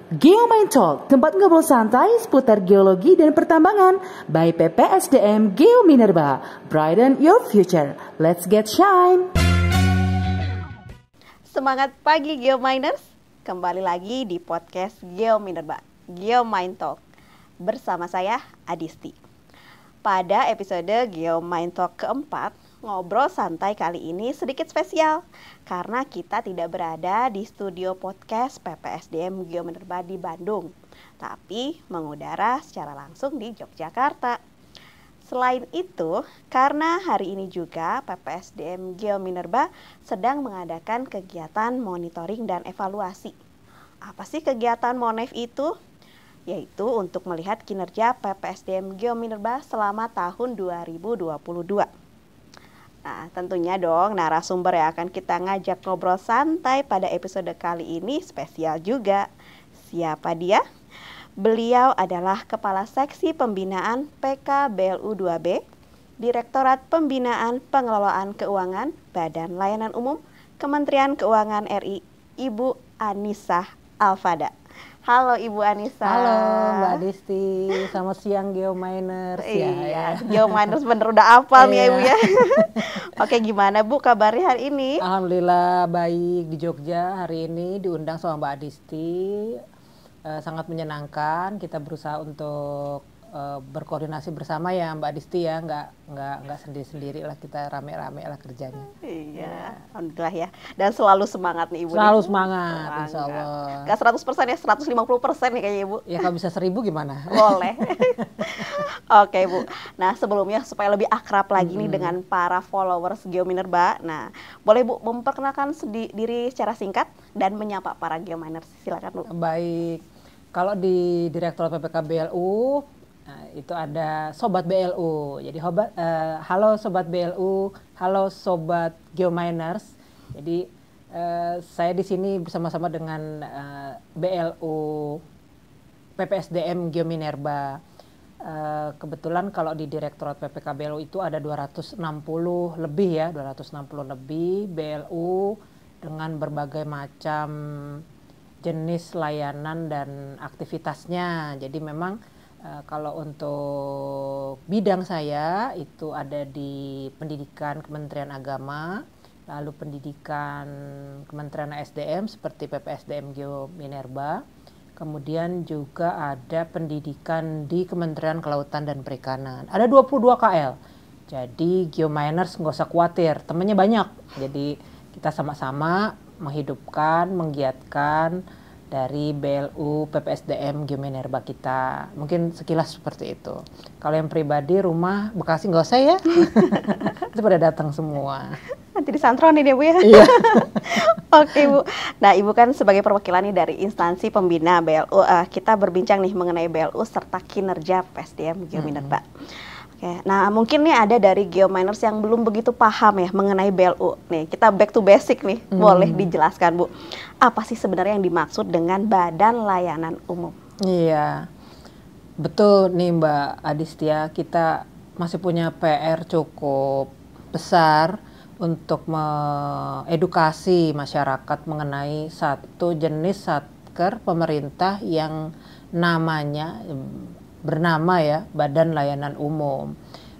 Geomain Talk, tempat ngobrol santai seputar geologi dan pertambangan by PPSDM Geominerba. Brighten your future. Let's get shine. Semangat pagi Geominers, kembali lagi di podcast Geominerba, Geomain Talk. Bersama saya Adisti. Pada episode Geomain Talk keempat, ngobrol santai kali ini sedikit spesial karena kita tidak berada di studio podcast PPSDM Geominerba di Bandung, tapi mengudara secara langsung di Yogyakarta. Selain itu, karena hari ini juga PPSDM Geominerba sedang mengadakan kegiatan monitoring dan evaluasi. Apa sih kegiatan MONEV itu? Yaitu untuk melihat kinerja PPSDM Geominerba selama tahun 2022. Nah, tentunya dong narasumber yang akan kita ngajak ngobrol santai pada episode kali ini spesial juga. Siapa dia? Beliau adalah Kepala Seksi Pembinaan PKBLU 2B, Direktorat Pembinaan Pengelolaan Keuangan Badan Layanan Umum Kementerian Keuangan RI, Ibu Anissa Alfada. Halo Ibu Anissa. Halo Mbak Adisti, selamat siang Geominers. Iya, Geominers bener udah hafal nih ya Ibu ya. Oke, gimana Bu kabarnya hari ini? Alhamdulillah baik di Jogja hari ini diundang sama Mbak Adisti. Sangat menyenangkan, kita berusaha untuk berkoordinasi bersama ya Mbak Adisti ya, nggak sendiri-sendiri lah, kita rame-rame lah kerjanya. Iya, alhamdulillah ya. Dan selalu semangat nih Ibu. Selalu semangat, insya Allah. Gak 100% ya, 150% nih kayaknya Ibu. Ya kalau bisa 1000 gimana? Boleh. Oke Bu. Nah sebelumnya supaya lebih akrab lagi nih dengan para followers Geominerba. Nah boleh Bu memperkenalkan diri secara singkat dan menyapa para Geominers. Silakan Bu. Baik, kalau di Direktorat PPKBLU, nah, itu ada Sobat BLU. Jadi halo Sobat BLU, halo Sobat Geominers. Jadi saya di sini bersama-sama dengan BLU PPSDM Geominerba. Kebetulan kalau di Direktorat PPKBLU itu ada 260 lebih ya, 260 lebih BLU dengan berbagai macam jenis layanan dan aktivitasnya. Jadi memang kalau untuk bidang saya itu ada di pendidikan Kementerian Agama, lalu pendidikan Kementerian SDM seperti PPSDM Geominerba, kemudian juga ada pendidikan di Kementerian Kelautan dan Perikanan. Ada 22 KL, jadi Geominers nggak usah khawatir, temennya banyak. Jadi kita sama-sama menghidupkan, menggiatkan dari BLU PPSDM Geominerba kita. Mungkin sekilas seperti itu. Kalau yang pribadi rumah Bekasi nggak usah ya. Itu pada datang semua. Nanti disantronin ya Bu ya. Iya. Oke Bu. Nah Ibu kan sebagai perwakilan nih dari instansi pembina BLU. Kita berbincang nih mengenai BLU serta kinerja PPSDM Geominerba. Oke, nah mungkin nih ada dari Geominers yang belum begitu paham ya mengenai BLU. Nih kita back to basic nih, boleh dijelaskan Bu. Apa sih sebenarnya yang dimaksud dengan Badan Layanan Umum? Iya, betul nih Mbak Adistia, kita masih punya PR cukup besar untuk mengedukasi masyarakat mengenai satu jenis satker pemerintah yang bernama ya Badan Layanan Umum.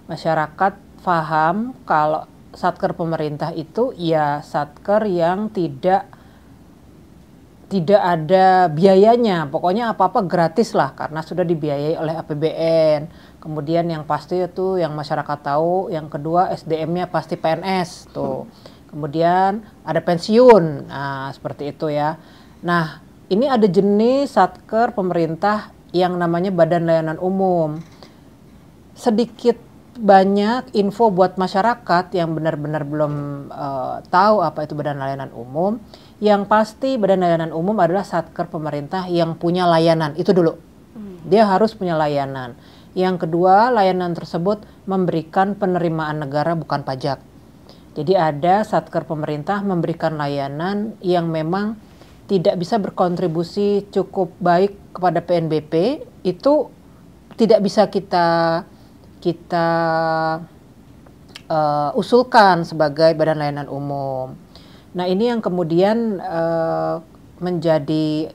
Masyarakat paham kalau satker pemerintah itu ya satker yang tidak ada biayanya, pokoknya apa-apa gratis lah karena sudah dibiayai oleh APBN. Kemudian yang pasti itu yang masyarakat tahu, yang kedua SDM-nya pasti PNS tuh. Kemudian ada pensiun, nah seperti itu ya. Nah ini ada jenis satker pemerintah yang namanya Badan Layanan Umum. Sedikit banyak info buat masyarakat yang benar-benar belum tahu apa itu Badan Layanan Umum. Yang pasti Badan Layanan Umum adalah satker pemerintah yang punya layanan, itu dulu. Dia harus punya layanan. Yang kedua, layanan tersebut memberikan penerimaan negara bukan pajak. Jadi ada satker pemerintah memberikan layanan yang memang tidak bisa berkontribusi cukup baik kepada PNBP, itu tidak bisa kita usulkan sebagai Badan Layanan Umum. Nah ini yang kemudian menjadi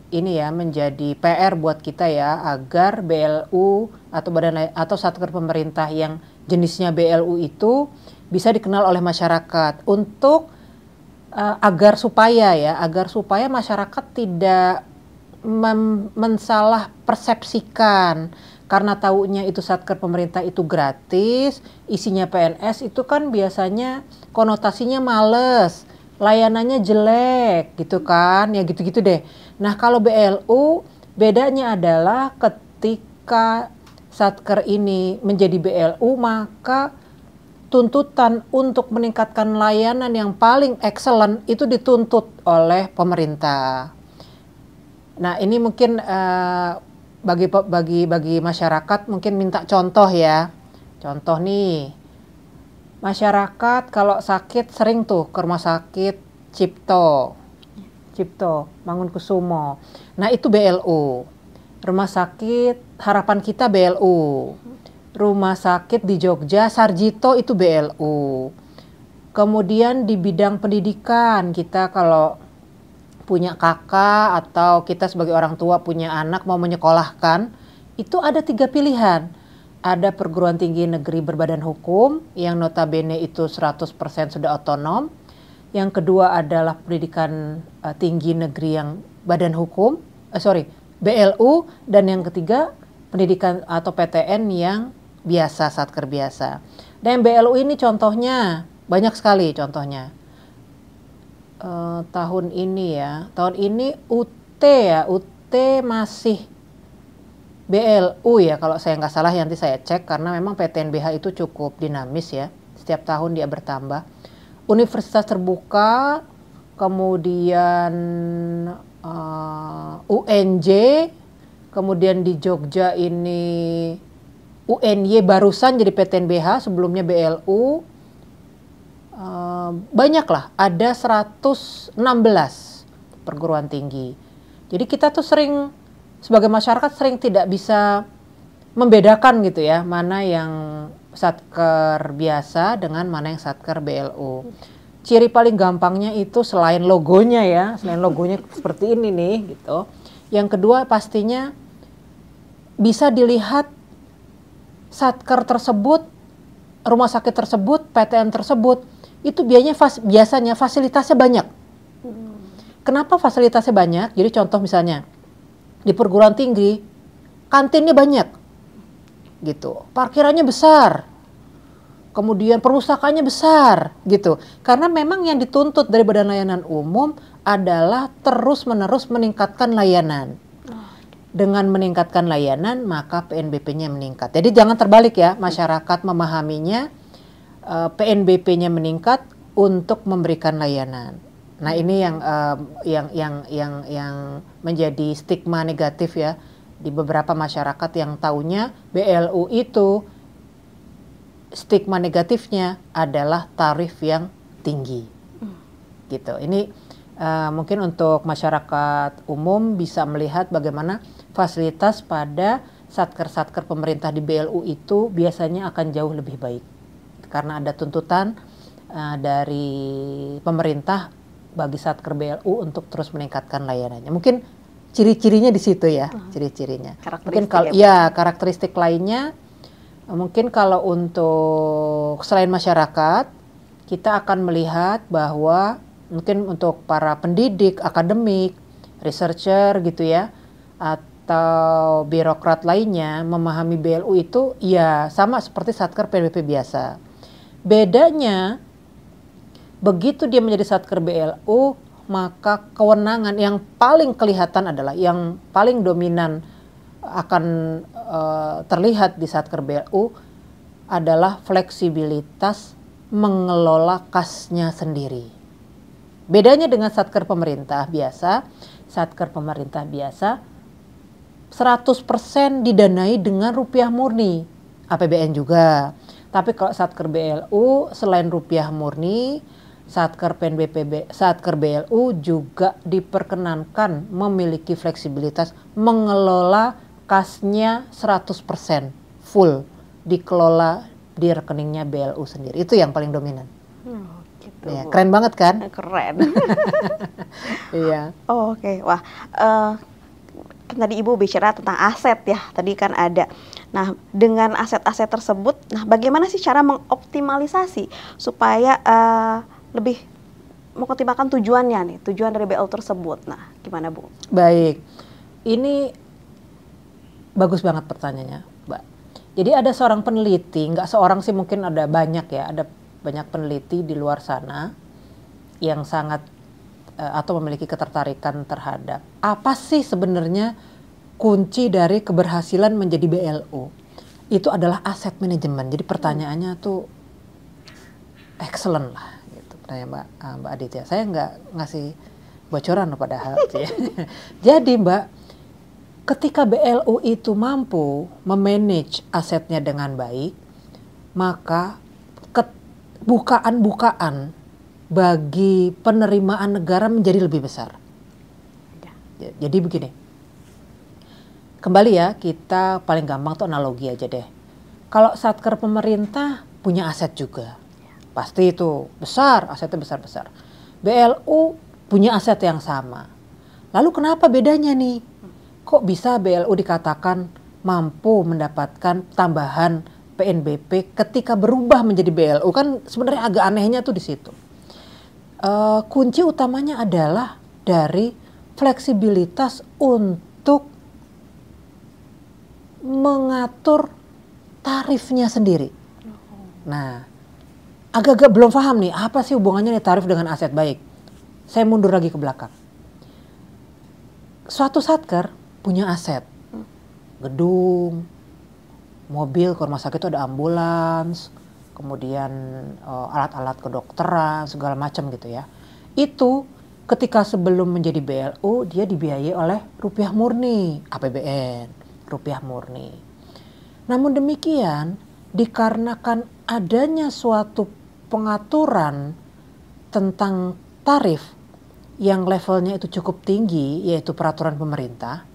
PR buat kita ya, agar BLU atau satker pemerintah yang jenisnya BLU itu bisa dikenal oleh masyarakat untuk agar supaya masyarakat tidak mensalah persepsikan karena taunya itu satker pemerintah itu gratis, isinya PNS, itu kan biasanya konotasinya males, layanannya jelek gitu kan, ya gitu-gitu deh. Nah kalau BLU bedanya adalah ketika satker ini menjadi BLU, maka tuntutan untuk meningkatkan layanan yang paling excellent itu dituntut oleh pemerintah. Nah ini mungkin bagi masyarakat mungkin minta contoh ya. Contoh nih, masyarakat kalau sakit sering tuh ke rumah sakit Cipto, Mangunkusumo. Nah itu BLU. Rumah sakit Harapan Kita BLU. Rumah sakit di Jogja Sarjito itu BLU. Kemudian di bidang pendidikan kita kalau punya kakak atau kita sebagai orang tua punya anak mau menyekolahkan, itu ada 3 pilihan. Ada perguruan tinggi negeri berbadan hukum yang notabene itu 100% sudah otonom. Yang kedua adalah pendidikan tinggi negeri yang badan hukum, BLU. Dan yang ketiga pendidikan atau PTN yang biasa, satker biasa. Dan BLU ini contohnya banyak sekali contohnya. Tahun ini UT masih BLU ya kalau saya nggak salah, nanti saya cek karena memang PTNBH itu cukup dinamis ya, setiap tahun dia bertambah. Universitas terbuka, kemudian UNJ, kemudian di Jogja ini UNY barusan jadi PTNBH, sebelumnya BLU. Banyak lah, ada 116 perguruan tinggi. Jadi kita tuh sering sebagai masyarakat sering tidak bisa membedakan gitu ya, mana yang satker biasa dengan mana yang satker BLU. Ciri paling gampangnya itu selain logonya seperti ini nih gitu. Yang kedua pastinya bisa dilihat satker tersebut, rumah sakit tersebut, PTN tersebut itu biasanya fasilitasnya banyak. Kenapa fasilitasnya banyak? Jadi contoh misalnya di perguruan tinggi kantinnya banyak gitu, parkirannya besar, kemudian perpustakaannya besar gitu. Karena memang yang dituntut dari Badan Layanan Umum adalah terus-menerus meningkatkan layanan. Dengan meningkatkan layanan maka PNBP-nya meningkat. Jadi jangan terbalik ya, masyarakat memahaminya PNBP-nya meningkat untuk memberikan layanan. Nah ini yang menjadi stigma negatif ya di beberapa masyarakat yang taunya BLU itu stigma negatifnya adalah tarif yang tinggi. Gitu. Ini mungkin untuk masyarakat umum bisa melihat bagaimana fasilitas pada satker-satker pemerintah di BLU itu biasanya akan jauh lebih baik. Karena ada tuntutan dari pemerintah bagi satker BLU untuk terus meningkatkan layanannya. Mungkin ciri-cirinya di situ ya, ciri-cirinya. Mungkin kalau karakteristik lainnya, mungkin kalau untuk selain masyarakat, kita akan melihat bahwa mungkin untuk para pendidik, akademik, researcher gitu ya, atau birokrat lainnya memahami BLU itu ya sama seperti satker PNBP biasa. Bedanya begitu dia menjadi satker BLU, maka kewenangan yang paling kelihatan adalah yang paling dominan akan terlihat di satker BLU adalah fleksibilitas mengelola kasnya sendiri. Bedanya dengan satker pemerintah biasa 100% didanai dengan rupiah murni, APBN juga. Tapi kalau satker BLU selain rupiah murni, satker BLU juga diperkenankan memiliki fleksibilitas mengelola kasnya 100% full dikelola di rekeningnya BLU sendiri. Itu yang paling dominan. Gitu, ya, keren banget kan? Keren. Iya. Oh, oke. Wah, kan tadi Ibu bicara tentang aset ya, tadi kan ada. Nah, dengan aset-aset tersebut, nah bagaimana sih cara mengoptimalisasi supaya lebih mengoptimalkan tujuannya nih, tujuan dari BL tersebut. Nah, gimana Bu? Baik, ini bagus banget pertanyaannya, Mbak. Jadi ada seorang peneliti, nggak seorang sih, mungkin ada banyak ya, ada banyak peneliti di luar sana yang sangat atau memiliki ketertarikan terhadap apa sih sebenarnya kunci dari keberhasilan menjadi BLU. Itu adalah aset manajemen. Jadi pertanyaannya tuh excellent lah gitu. Pertanyaan Mbak Aditya. Saya nggak ngasih bocoran loh padahal. Jadi Mbak, ketika BLU itu mampu memanage asetnya dengan baik, maka bukaan-bukaan bagi penerimaan negara menjadi lebih besar. Jadi begini, kembali ya, kita paling gampang tuh analogi aja deh. Kalau satker pemerintah punya aset juga, pasti itu besar, asetnya besar-besar. BLU punya aset yang sama. Lalu kenapa bedanya nih? Kok bisa BLU dikatakan mampu mendapatkan tambahan PNBP ketika berubah menjadi BLU? Kan sebenarnya agak anehnya tuh di situ. Kunci utamanya adalah dari fleksibilitas untuk mengatur tarifnya sendiri. Nah, agak-agak belum paham nih, apa sih hubungannya nih tarif dengan aset baik? Saya mundur lagi ke belakang. Suatu satker punya aset, gedung, mobil, ke rumah sakit itu ada ambulans, kemudian alat-alat kedokteran, segala macam gitu ya. Itu ketika sebelum menjadi BLU, dia dibiayai oleh rupiah murni, APBN, rupiah murni. Namun demikian, dikarenakan adanya suatu pengaturan tentang tarif yang levelnya itu cukup tinggi, yaitu peraturan pemerintah.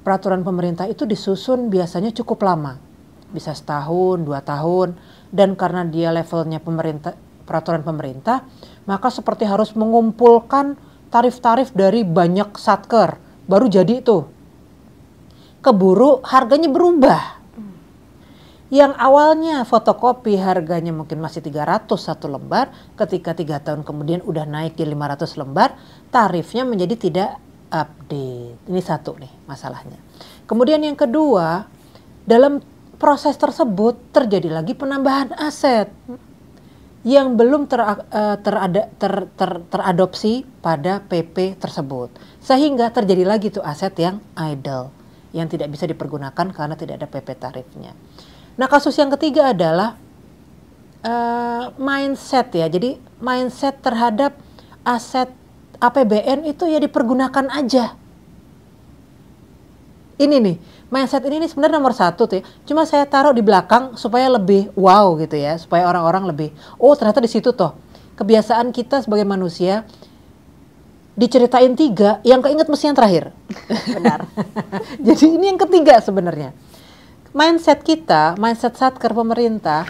Peraturan pemerintah itu disusun biasanya cukup lama, bisa setahun, 2 tahun, dan karena dia levelnya peraturan pemerintah, maka seperti harus mengumpulkan tarif-tarif dari banyak satker, baru jadi itu. Keburu harganya berubah. Yang awalnya fotokopi harganya mungkin masih 300 satu lembar, ketika 3 tahun kemudian udah naik di 500 lembar, tarifnya menjadi tidak update. Ini satu nih masalahnya. Kemudian yang kedua, dalam proses tersebut terjadi lagi penambahan aset yang belum teradopsi pada PP tersebut. Sehingga terjadi lagi tuh aset yang idle, yang tidak bisa dipergunakan karena tidak ada PP tarifnya. Nah, kasus yang ketiga adalah mindset ya. Jadi mindset terhadap aset APBN itu ya dipergunakan aja. Ini nih, mindset ini sebenarnya nomor 1 tuh ya. Cuma saya taruh di belakang supaya lebih wow gitu ya. Supaya orang-orang lebih, oh ternyata di situ toh. Kebiasaan kita sebagai manusia, diceritain 3, yang keinget mesti yang terakhir. Benar. Jadi ini yang ketiga sebenarnya. Mindset kita, mindset satker pemerintah,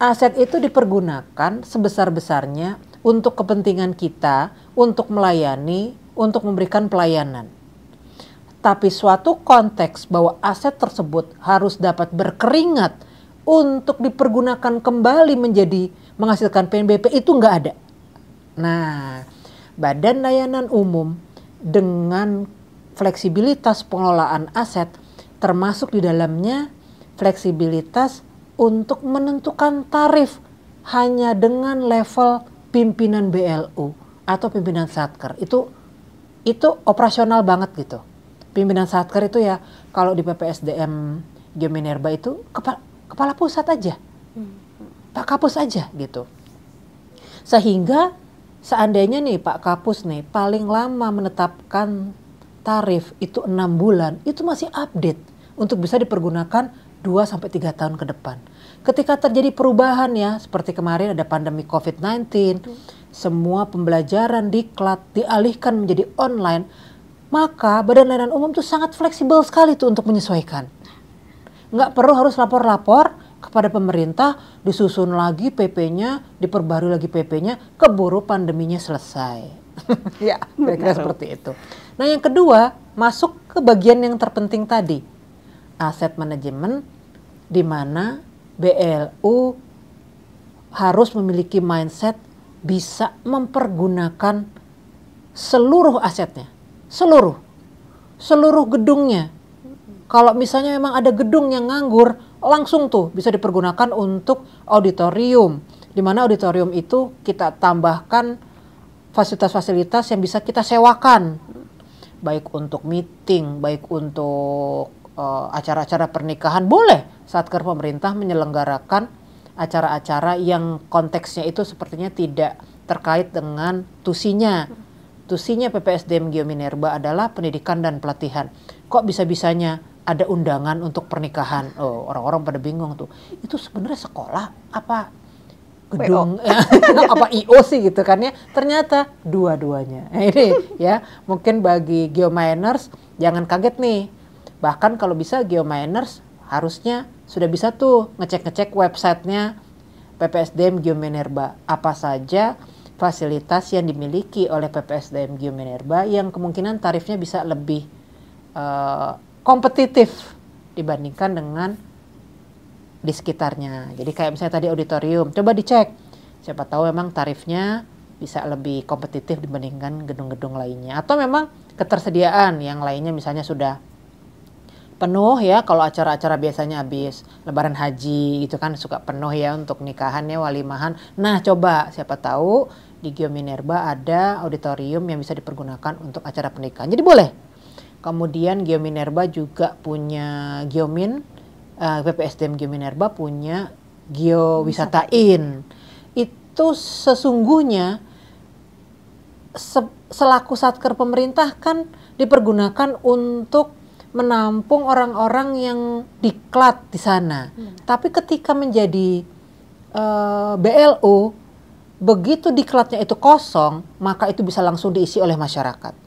aset itu dipergunakan sebesar-besarnya untuk kepentingan kita, untuk melayani, untuk memberikan pelayanan. Tapi suatu konteks bahwa aset tersebut harus dapat berkeringat untuk dipergunakan kembali menjadi menghasilkan PNBP itu nggak ada. Nah, Badan Layanan Umum dengan fleksibilitas pengelolaan aset termasuk di dalamnya fleksibilitas untuk menentukan tarif hanya dengan level pimpinan BLU atau pimpinan satker. Itu operasional banget gitu. Pimpinan satker itu ya kalau di PPSDM Geominerba itu kepala pusat aja. Pak Kapus aja gitu. Sehingga seandainya nih Pak Kapus nih paling lama menetapkan tarif itu 6 bulan, itu masih update untuk bisa dipergunakan 2-3 tahun ke depan. Ketika terjadi perubahan ya, seperti kemarin ada pandemi COVID-19, semua pembelajaran diklat dialihkan menjadi online, maka Badan Layanan Umum tuh sangat fleksibel sekali tuh untuk menyesuaikan. Nggak perlu harus lapor-lapor kepada pemerintah, disusun lagi PP-nya, diperbarui lagi PP-nya, keburu pandeminya selesai. Ya, kira-kira seperti itu. Nah, yang kedua, masuk ke bagian yang terpenting tadi. Aset manajemen, di mana BLU harus memiliki mindset bisa mempergunakan seluruh asetnya. Seluruh gedungnya. Kalau misalnya memang ada gedung yang nganggur, langsung tuh bisa dipergunakan untuk auditorium. Di mana auditorium itu kita tambahkan fasilitas-fasilitas yang bisa kita sewakan. Baik untuk meeting, baik untuk acara-acara pernikahan. Boleh Satker pemerintah menyelenggarakan acara-acara yang konteksnya itu sepertinya tidak terkait dengan tusinya. Tusinya PPSDM Geominerba adalah pendidikan dan pelatihan. Kok bisa-bisanya ada undangan untuk pernikahan? Oh, orang-orang pada bingung tuh. Itu sebenarnya sekolah apa gedung apa IO sih gitu kan ya? Ternyata dua-duanya. Ini ya, mungkin bagi geominers jangan kaget nih. Bahkan kalau bisa geominers harusnya sudah bisa tuh ngecek-ngecek websitenya PPSDM Geominerba. Apa saja fasilitas yang dimiliki oleh PPSDM Geominerba yang kemungkinan tarifnya bisa lebih kompetitif dibandingkan dengan di sekitarnya. Jadi kayak misalnya tadi auditorium, coba dicek. Siapa tahu memang tarifnya bisa lebih kompetitif dibandingkan gedung-gedung lainnya. Atau memang ketersediaan yang lainnya misalnya sudah penuh ya, kalau acara-acara biasanya habis lebaran haji gitu kan suka penuh ya untuk nikahannya, walimahan. Nah coba siapa tahu di Geominerba ada auditorium yang bisa dipergunakan untuk acara pernikahan. Jadi boleh. Kemudian Geominerba juga punya Geomin, PPSDM Geominerba punya Geowisatain. Itu sesungguhnya selaku satker pemerintah kan dipergunakan untuk menampung orang-orang yang diklat di sana. Tapi ketika menjadi BLU, begitu diklatnya itu kosong, maka itu bisa langsung diisi oleh masyarakat.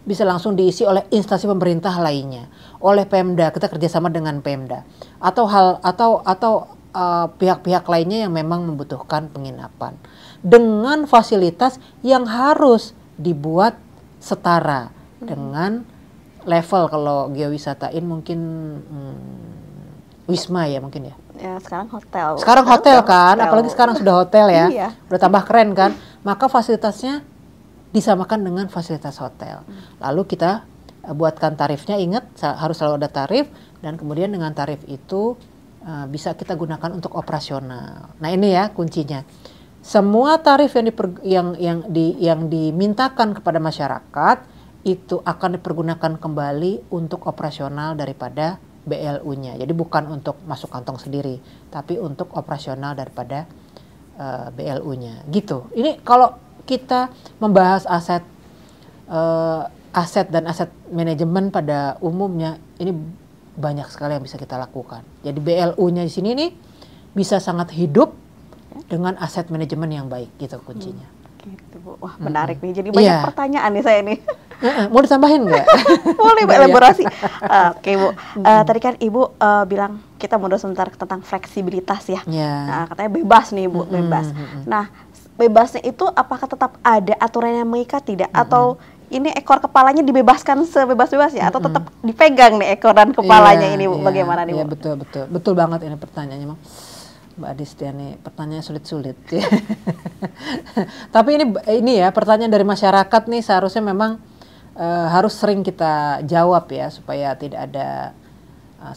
Bisa langsung diisi oleh instansi pemerintah lainnya, oleh Pemda, kita kerjasama dengan Pemda, atau pihak-pihak lainnya yang memang membutuhkan penginapan dengan fasilitas yang harus dibuat setara dengan level. Kalau geowisatain mungkin Wisma ya mungkin ya. Ya sekarang hotel. Sekarang hotel kan, apalagi sekarang sudah hotel ya, Iya. udah tambah keren kan. Maka fasilitasnya disamakan dengan fasilitas hotel. Lalu kita buatkan tarifnya, ingat harus selalu ada tarif, dan kemudian dengan tarif itu bisa kita gunakan untuk operasional. Nah ini ya kuncinya. Semua tarif yang dimintakan kepada masyarakat itu akan dipergunakan kembali untuk operasional daripada BLU-nya. Jadi bukan untuk masuk kantong sendiri, tapi untuk operasional daripada BLU-nya. Gitu. Ini kalau kita membahas aset dan aset manajemen pada umumnya, ini banyak sekali yang bisa kita lakukan. Jadi BLU-nya di sini nih bisa sangat hidup dengan aset manajemen yang baik, gitu kuncinya. Gitu Bu. Wah menarik nih. Jadi banyak pertanyaan nih saya nih. Mau ditambahin nggak? Boleh Mbak elaborasi. Oke Bu. Tadi kan Ibu bilang kita mundur sebentar tentang fleksibilitas ya. Nah, katanya bebas nih Bu, bebas. Nah bebasnya itu apakah tetap ada aturan yang mengikat tidak? Atau ini ekor kepalanya dibebaskan sebebas-bebasnya? Atau tetap dipegang nih ekor dan kepalanya ini Bu? Bagaimana nih Bu? Iya betul banget ini pertanyaannya Mbak. Mbak Adistia nih pertanyaan sulit-sulit. Tapi ini ya pertanyaan dari masyarakat nih seharusnya memang harus sering kita jawab ya supaya tidak ada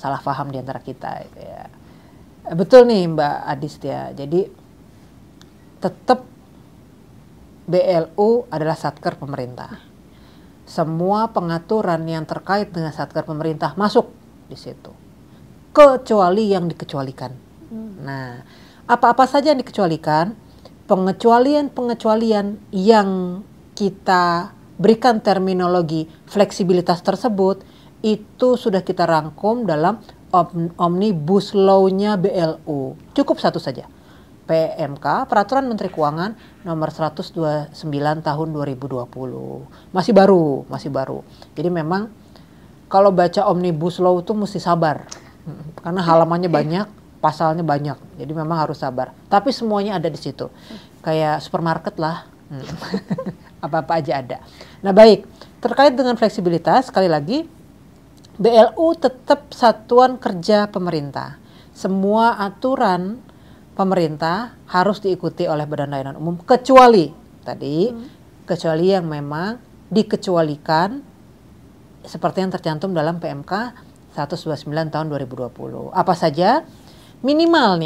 salah paham di antara kita. Ya. Betul nih Mbak Adistia. Jadi tetap BLU adalah satker pemerintah. Semua pengaturan yang terkait dengan satker pemerintah masuk di situ. Kecuali yang dikecualikan. Nah, apa-apa saja yang dikecualikan, pengecualian yang kita berikan terminologi fleksibilitas tersebut, itu sudah kita rangkum dalam Omnibus Law-nya BLU. Cukup satu saja. PMK, Peraturan Menteri Keuangan nomor 129 tahun 2020. Masih baru. Jadi memang kalau baca Omnibus Law itu mesti sabar. Karena halamannya banyak, pasalnya banyak. Jadi memang harus sabar. Tapi semuanya ada di situ. Kayak supermarket lah. apa-apa aja ada. Nah baik, terkait dengan fleksibilitas, sekali lagi BLU tetap satuan kerja pemerintah. Semua aturan pemerintah harus diikuti oleh Badan Layanan Umum kecuali kecuali yang memang dikecualikan seperti yang tercantum dalam PMK 129 tahun 2020. Apa saja? Minimal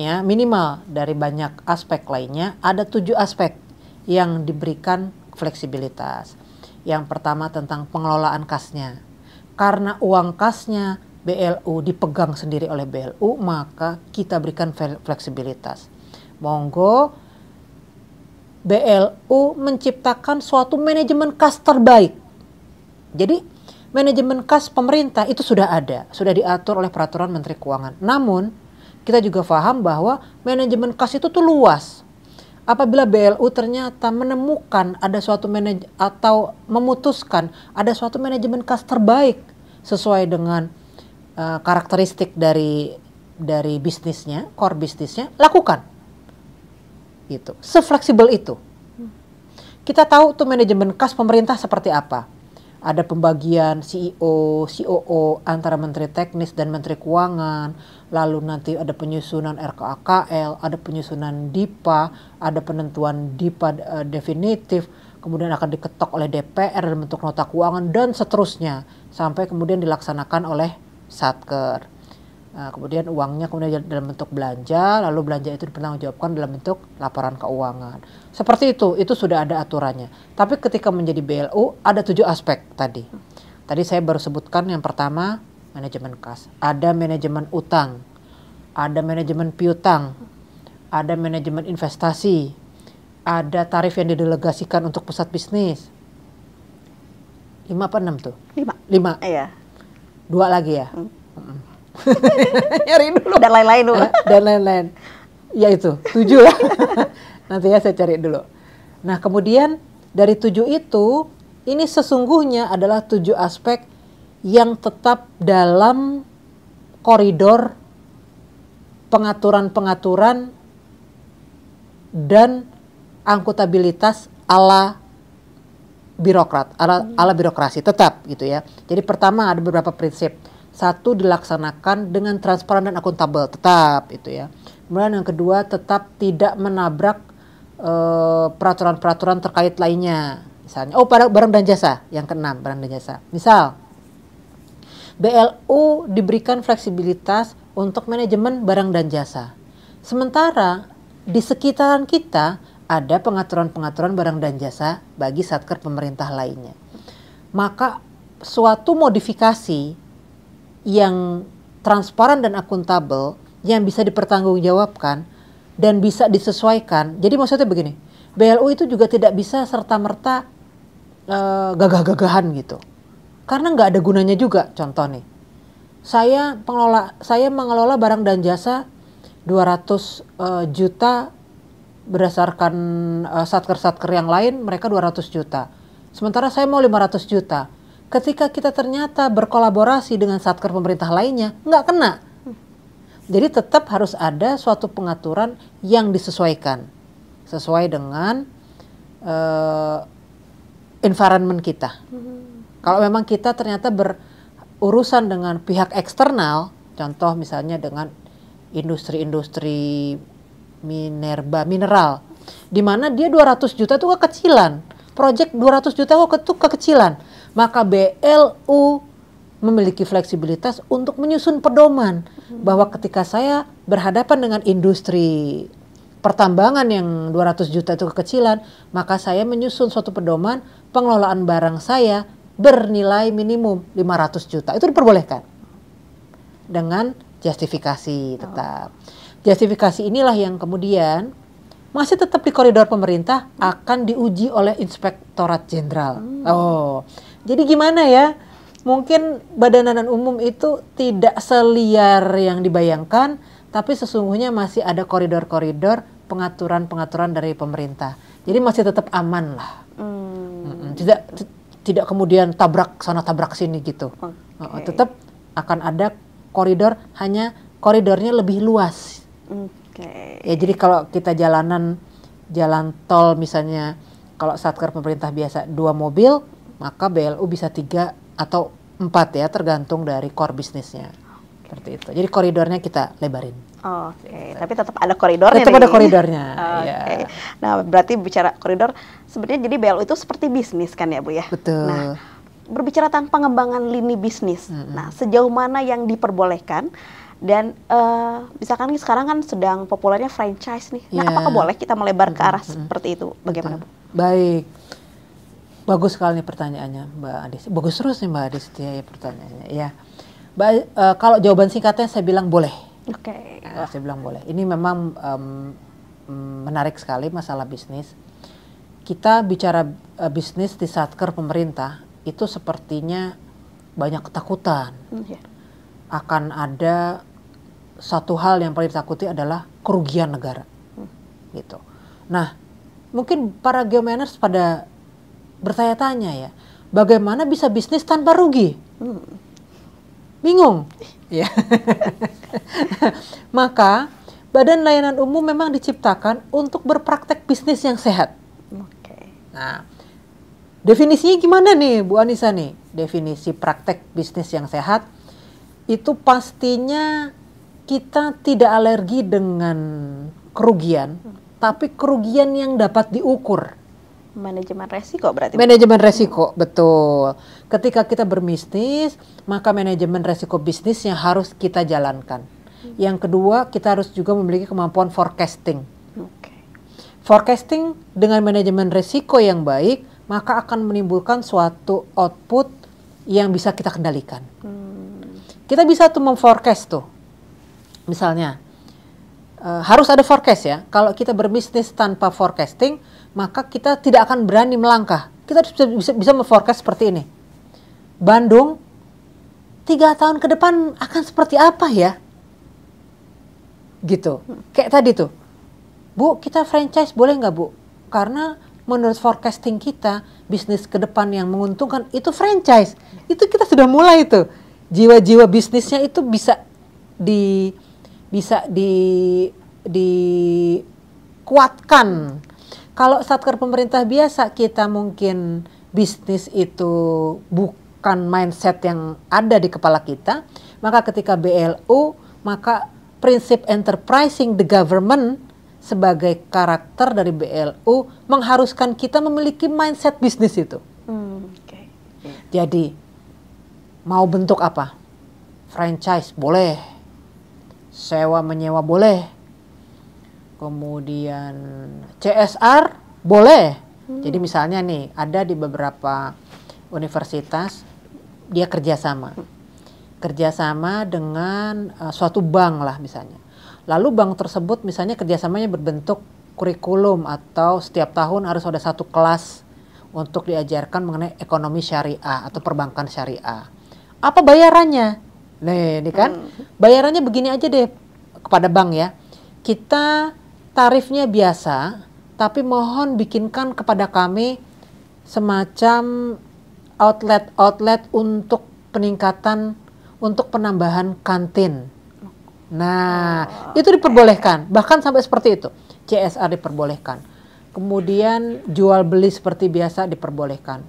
dari banyak aspek lainnya ada 7 aspek yang diberikan fleksibilitas. Yang pertama tentang pengelolaan kasnya. Karena uang kasnya BLU dipegang sendiri oleh BLU, maka kita berikan fleksibilitas. Monggo BLU menciptakan suatu manajemen kas terbaik. Jadi manajemen kas pemerintah itu sudah ada, sudah diatur oleh peraturan Menteri Keuangan. Namun kita juga paham bahwa manajemen kas itu tuh luas. Apabila BLU ternyata menemukan ada suatu atau memutuskan ada suatu manajemen kas terbaik sesuai dengan karakteristik dari bisnisnya, core bisnisnya, lakukan. Gitu. Sefleksibel itu. Kita tahu tuh manajemen kas pemerintah seperti apa. Ada pembagian CEO, COO antara Menteri Teknis dan Menteri Keuangan, lalu nanti ada penyusunan RKAKL, ada penyusunan DIPA, ada penentuan DIPA definitif, kemudian akan diketok oleh DPR dalam bentuk nota keuangan dan seterusnya sampai kemudian dilaksanakan oleh Satker. Nah, kemudian uangnya kemudian dalam bentuk belanja, lalu belanja itu dipertanggungjawabkan dalam bentuk laporan keuangan. Seperti itu sudah ada aturannya. Tapi ketika menjadi BLU ada 7 aspek tadi. Tadi saya baru sebutkan yang pertama manajemen kas, ada manajemen utang, ada manajemen piutang, ada manajemen investasi, ada tarif yang didelegasikan untuk pusat bisnis. 5 apa 6 tuh? 5. Iya. 2 lagi ya. Nyari dulu. Dan lain-lain dulu. Dan lain-lain. Ya itu 7 lah. Nanti ya saya cari dulu. Nah kemudian dari 7 itu, ini sesungguhnya adalah 7 aspek yang tetap dalam koridor pengaturan-pengaturan dan akuntabilitas ala birokrat, ala birokrasi tetap gitu ya. Jadi pertama ada beberapa prinsip. 1 dilaksanakan dengan transparan dan akuntabel tetap itu ya. Kemudian yang kedua tetap tidak menabrak peraturan-peraturan terkait lainnya. Misalnya, barang dan jasa. Yang keenam, barang dan jasa. Misal, BLU diberikan fleksibilitas untuk manajemen barang dan jasa. Sementara di sekitaran kita ada pengaturan-pengaturan barang dan jasa bagi satker pemerintah lainnya. Maka suatu modifikasi yang transparan dan akuntabel yang bisa dipertanggungjawabkan dan bisa disesuaikan. Jadi maksudnya begini, BLU itu juga tidak bisa serta-merta gagah-gagahan gitu. Karena nggak ada gunanya juga. Contoh nih, saya mengelola barang dan jasa 200 juta berdasarkan satker-satker yang lain mereka 200 juta. Sementara saya mau 500 juta. Ketika kita ternyata berkolaborasi dengan satker pemerintah lainnya, nggak kena. Jadi tetap harus ada suatu pengaturan yang disesuaikan. Sesuai dengan environment kita. Kalau memang kita ternyata berurusan dengan pihak eksternal, contoh misalnya dengan industri-industri mineral, di mana dia 200 juta itu kekecilan. Proyek 200 juta itu kekecilan. Maka BLU memiliki fleksibilitas untuk menyusun pedoman bahwa ketika saya berhadapan dengan industri pertambangan yang 200 juta itu kekecilan, maka saya menyusun suatu pedoman pengelolaan barang saya bernilai minimum 500 juta. Itu diperbolehkan dengan justifikasi tetap. Justifikasi inilah yang kemudian masih tetap di koridor pemerintah akan diuji oleh Inspektorat Jenderal. Jadi gimana ya? Mungkin Badan Layanan Umum itu tidak seliar yang dibayangkan, tapi sesungguhnya masih ada koridor-koridor pengaturan-pengaturan dari pemerintah. Jadi masih tetap aman lah. Tidak kemudian tabrak sana tabrak sini gitu. Tetap akan ada koridor, hanya koridornya lebih luas. Ya jadi kalau kita jalan tol misalnya Kalau satker pemerintah biasa 2 mobil, maka BLU bisa 3 atau 4 ya, tergantung dari core bisnisnya. Seperti itu. Jadi koridornya kita lebarin. Oke, tapi tetap ada koridornya. Tetap ada koridornya. Oke. Ya. Nah, berarti bicara koridor, sebenarnya jadi BLU itu seperti bisnis kan ya Bu ya? Betul. Nah, berbicara tentang pengembangan lini bisnis. Nah, sejauh mana yang diperbolehkan? Dan misalkan sekarang kan sedang populernya franchise nih. Nah, apakah boleh kita melebar ke arah seperti itu? Bagaimana Bu? Baik. Bagus sekali nih pertanyaannya Mbak Adis. Bagus terus nih Mbak Adis ya pertanyaannya. Ya. Kalau jawaban singkatnya saya bilang boleh. Oke. Saya bilang boleh. Ini memang menarik sekali masalah bisnis. Kita bicara bisnis di satker pemerintah itu sepertinya banyak ketakutan. Akan ada satu hal yang paling ditakuti adalah kerugian negara. Gitu. Nah, mungkin para geomanagers pada bertanya-tanya ya, bagaimana bisa bisnis tanpa rugi? Bingung. Ya. Maka Badan Layanan Umum memang diciptakan untuk berpraktek bisnis yang sehat. Nah, definisinya gimana nih Bu Anissa nih? Definisi praktek bisnis yang sehat itu pastinya kita tidak alergi dengan kerugian, tapi kerugian yang dapat diukur. Manajemen resiko berarti. Manajemen resiko, betul. Ketika kita berbisnis, maka manajemen resiko bisnisnya harus kita jalankan. Yang kedua, kita harus juga memiliki kemampuan forecasting. Forecasting dengan manajemen resiko yang baik, maka akan menimbulkan suatu output yang bisa kita kendalikan. Kita bisa tuh memforecast tuh. Misalnya, harus ada forecast ya. Kalau kita berbisnis tanpa forecasting, maka kita tidak akan berani melangkah. Kita bisa memforecast seperti ini. Bandung 3 tahun ke depan akan seperti apa ya? Gitu. Kayak tadi tuh. Bu, kita franchise boleh nggak Bu? Karena menurut forecasting kita, bisnis ke depan yang menguntungkan itu franchise. Itu kita sudah mulai tuh. Jiwa-jiwa bisnisnya itu bisa dikuatkan. Kalau satker pemerintah biasa, kita mungkin bisnis itu bukan mindset yang ada di kepala kita. Maka ketika BLU, maka prinsip enterprising the government sebagai karakter dari BLU mengharuskan kita memiliki mindset bisnis itu. Jadi, mau bentuk apa? Franchise boleh, sewa menyewa boleh, kemudian CSR boleh. Jadi misalnya nih, ada di beberapa universitas dia kerjasama dengan suatu bank lah misalnya. Lalu bank tersebut misalnya kerjasamanya berbentuk kurikulum atau setiap tahun harus ada satu kelas untuk diajarkan mengenai ekonomi syariah atau perbankan syariah. Apa bayarannya? Nih, ini kan bayarannya begini aja deh kepada bank ya. Kita tarifnya biasa, tapi mohon bikinkan kepada kami semacam outlet untuk peningkatan, untuk penambahan kantin. Nah, itu diperbolehkan, bahkan sampai seperti itu. CSR diperbolehkan. Kemudian jual beli seperti biasa diperbolehkan.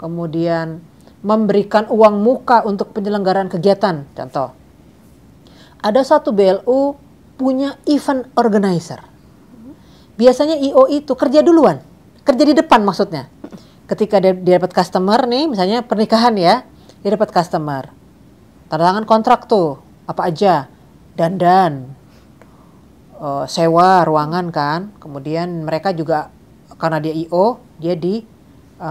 Kemudian memberikan uang muka untuk penyelenggaraan kegiatan. Contoh, ada satu BLU punya event organizer. Biasanya IO itu kerja duluan, kerja di depan maksudnya. Ketika dia dapat customer nih, misalnya pernikahan ya, dia dapat customer. Tanda tangan kontrak tuh, apa aja, dandan, sewa ruangan kan. Kemudian mereka juga, karena dia IO, dia di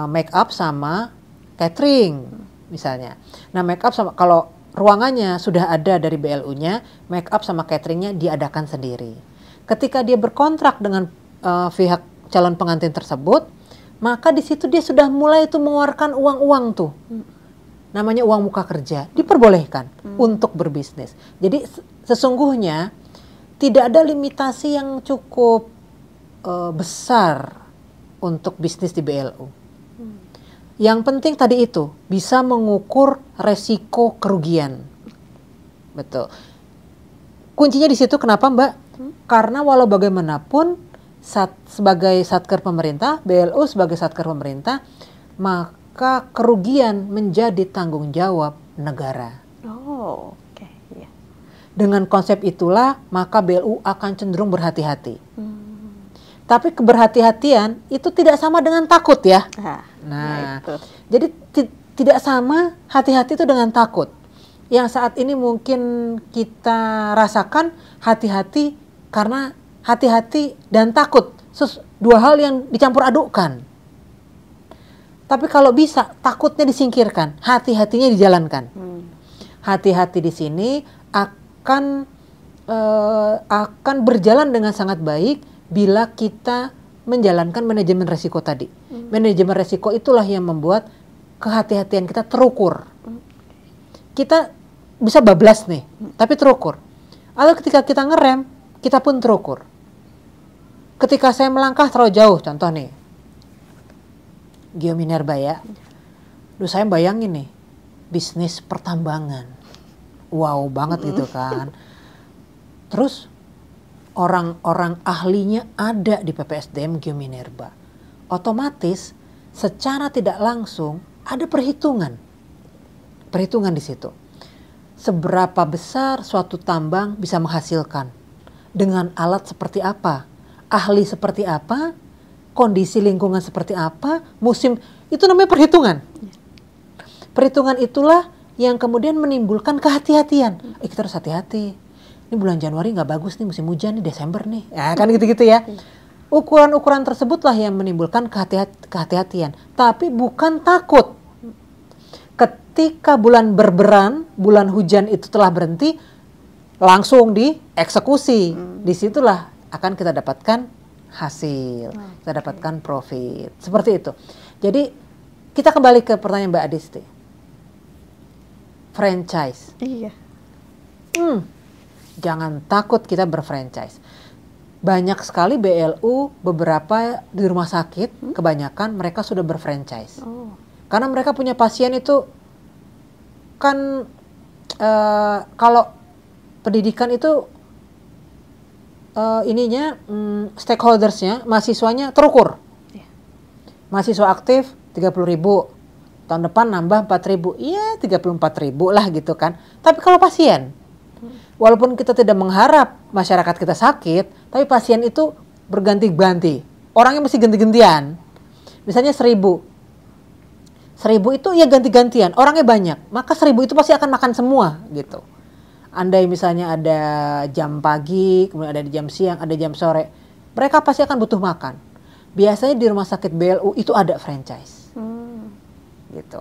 make up sama catering misalnya. Nah, make up sama, kalau ruangannya sudah ada dari BLU-nya, make up sama cateringnya diadakan sendiri. Ketika dia berkontrak dengan pihak calon pengantin tersebut, maka di situ dia sudah mulai itu mengeluarkan uang-uang tuh. Namanya uang muka kerja, diperbolehkan untuk berbisnis. Jadi sesungguhnya tidak ada limitasi yang cukup besar untuk bisnis di BLU. Yang penting tadi itu bisa mengukur resiko kerugian. Betul. Kuncinya di situ kenapa Mbak? Karena walau bagaimanapun sebagai satker pemerintah, BLU sebagai satker pemerintah, maka kerugian menjadi tanggung jawab negara. Oh, oke. Iya. Dengan konsep itulah, maka BLU akan cenderung berhati-hati. Tapi keberhati-hatian itu tidak sama dengan takut ya. Nah, itu. jadi tidak sama hati-hati itu dengan takut. Yang saat ini mungkin kita rasakan hati-hati karena hati-hati dan takut. Dua hal yang dicampur adukkan. Tapi kalau bisa, takutnya disingkirkan, hati-hatinya dijalankan. Hati-hati di sini akan berjalan dengan sangat baik bila kita menjalankan manajemen resiko tadi. Manajemen resiko itulah yang membuat kehati-hatian kita terukur. Kita bisa bablas nih, tapi terukur. Atau ketika kita ngerem, kita pun terukur. Ketika saya melangkah terlalu jauh, contoh nih, Geominerba ya. Duh, saya bayangin nih, bisnis pertambangan. Wow banget gitu kan. Terus orang-orang ahlinya ada di PPSDM Geominerba. Otomatis secara tidak langsung ada perhitungan. Perhitungan di situ. Seberapa besar suatu tambang bisa menghasilkan? Dengan alat seperti apa? Ahli seperti apa? Kondisi lingkungan seperti apa? Musim, itu namanya perhitungan. Perhitungan itulah yang kemudian menimbulkan kehati-hatian. Kita harus hati-hati. Ini bulan Januari nggak bagus nih, musim hujan nih, Desember nih. Ya kan gitu-gitu ya. Ukuran-ukuran tersebutlah yang menimbulkan kehati-hatian. Tapi bukan takut. Ketika bulan berberan, bulan hujan itu telah berhenti, langsung dieksekusi. Disitulah akan kita dapatkan hasil, kita dapatkan profit. Seperti itu. Jadi kita kembali ke pertanyaan Mbak Adisti. Franchise. Iya. Jangan takut kita berfranchise. Banyak sekali BLU, beberapa di rumah sakit, kebanyakan mereka sudah berfranchise. Karena mereka punya pasien itu kan kalau pendidikan itu stakeholdersnya, mahasiswanya terukur. Mahasiswa aktif 30.000, tahun depan nambah 4.000, iya 34.000 lah gitu kan. Tapi kalau pasien, walaupun kita tidak mengharap masyarakat kita sakit, tapi pasien itu berganti-ganti. Orangnya mesti ganti-gantian. Misalnya 1.000 itu ya ganti-gantian. Orangnya banyak, maka 1.000 itu pasti akan makan semua gitu. Andai misalnya ada jam pagi, kemudian ada di jam siang, ada jam sore, mereka pasti akan butuh makan. Biasanya di rumah sakit BLU itu ada franchise. Gitu.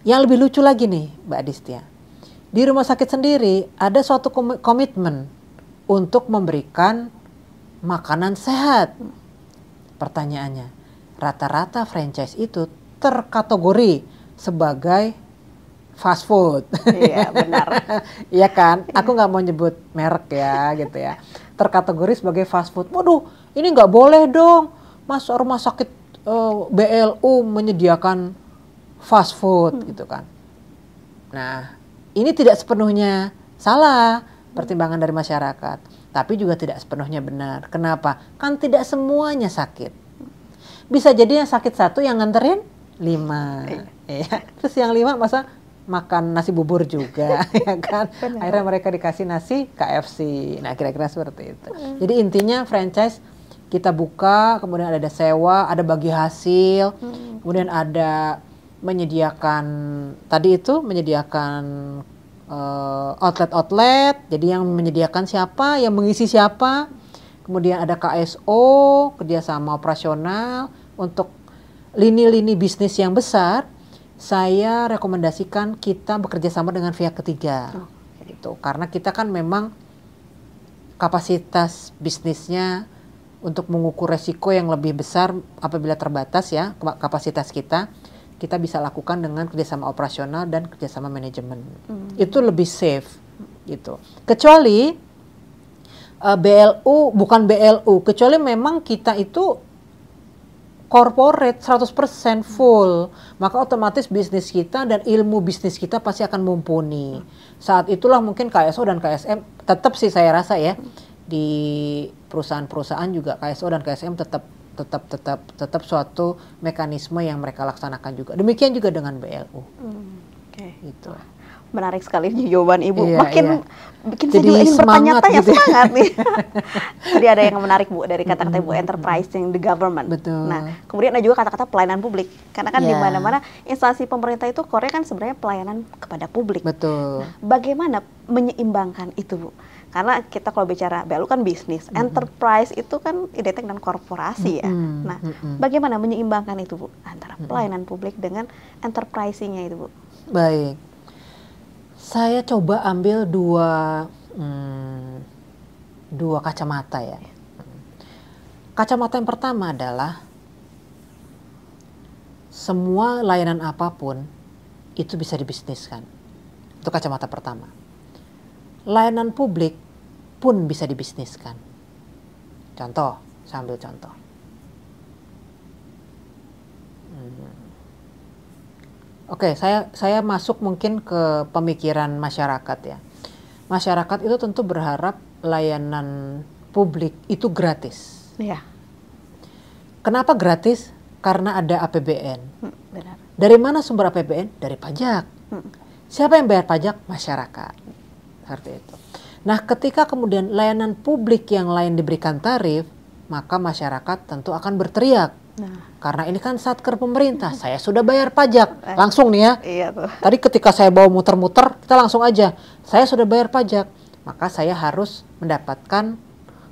Yang lebih lucu lagi nih Mbak Adistia. Di rumah sakit sendiri ada suatu komitmen untuk memberikan makanan sehat. Pertanyaannya, rata-rata franchise itu terkategori sebagai fast food. Iya, benar. Iya kan? Aku nggak mau nyebut merek ya gitu ya. Terkategori sebagai fast food. Waduh, ini nggak boleh dong. Mas rumah sakit BLU menyediakan fast food gitu kan. Nah, ini tidak sepenuhnya salah pertimbangan dari masyarakat, tapi juga tidak sepenuhnya benar. Kenapa? Kan tidak semuanya sakit. Bisa jadi yang sakit 1 yang nganterin 5. Ya. Terus yang 5 masa makan nasi bubur juga, ya kan? Benar. Akhirnya mereka dikasih nasi KFC. Nah, kira-kira seperti itu. Jadi intinya franchise kita buka, kemudian ada sewa, ada bagi hasil, kemudian ada menyediakan outlet-outlet, jadi yang menyediakan siapa, yang mengisi siapa, kemudian ada KSO, kerjasama operasional. Untuk lini-lini bisnis yang besar, saya rekomendasikan kita bekerja sama dengan pihak ketiga, gitu. Karena kita kan memang kapasitas bisnisnya untuk mengukur resiko yang lebih besar apabila terbatas ya kapasitas kita bisa lakukan dengan kerjasama operasional dan kerjasama manajemen. Itu lebih safe gitu. Kecuali bukan BLU, kecuali memang kita itu corporate 100% full, maka otomatis bisnis kita dan ilmu bisnis kita pasti akan mumpuni. Saat itulah mungkin KSO dan KSM tetap sih saya rasa ya perusahaan-perusahaan juga KSO dan KSM tetap suatu mekanisme yang mereka laksanakan juga. Demikian juga dengan BLU. Oke. Gitu. Menarik sekali jawaban Ibu. Iya, Makin iya. bikin Jadi saya juga ingin bertanya-tanya gitu ya. semangat nih. Tadi ada yang menarik Bu dari kata-kata Ibu, enterprising the government. Betul. Nah, kemudian ada juga kata-kata pelayanan publik. Karena kan di Iya. mana-mana instansi pemerintah itu core kan sebenarnya pelayanan kepada publik. Betul. Bagaimana menyeimbangkan itu Bu? Karena kita kalau bicara BLU kan bisnis, enterprise itu kan identik dengan korporasi ya. Nah, bagaimana menyeimbangkan itu Bu antara pelayanan publik dengan enterprising-nya itu Bu? Baik. Saya coba ambil dua kacamata ya. Kacamata yang pertama adalah semua layanan apapun itu bisa dibisniskan. Itu kacamata pertama. Layanan publik pun bisa dibisniskan. Contoh, saya ambil contoh. Oke, saya masuk mungkin ke pemikiran masyarakat ya. Masyarakat itu tentu berharap layanan publik itu gratis. Iya. Kenapa gratis? Karena ada APBN. Benar. Dari mana sumber APBN? Dari pajak. Siapa yang bayar pajak? Masyarakat. Seperti itu. Nah, ketika kemudian layanan publik yang lain diberikan tarif, maka masyarakat tentu akan berteriak. Karena ini kan satker pemerintah, saya sudah bayar pajak. Langsung nih ya. Iya tuh. Tadi ketika saya bawa muter-muter, kita langsung aja. Saya sudah bayar pajak, maka saya harus mendapatkan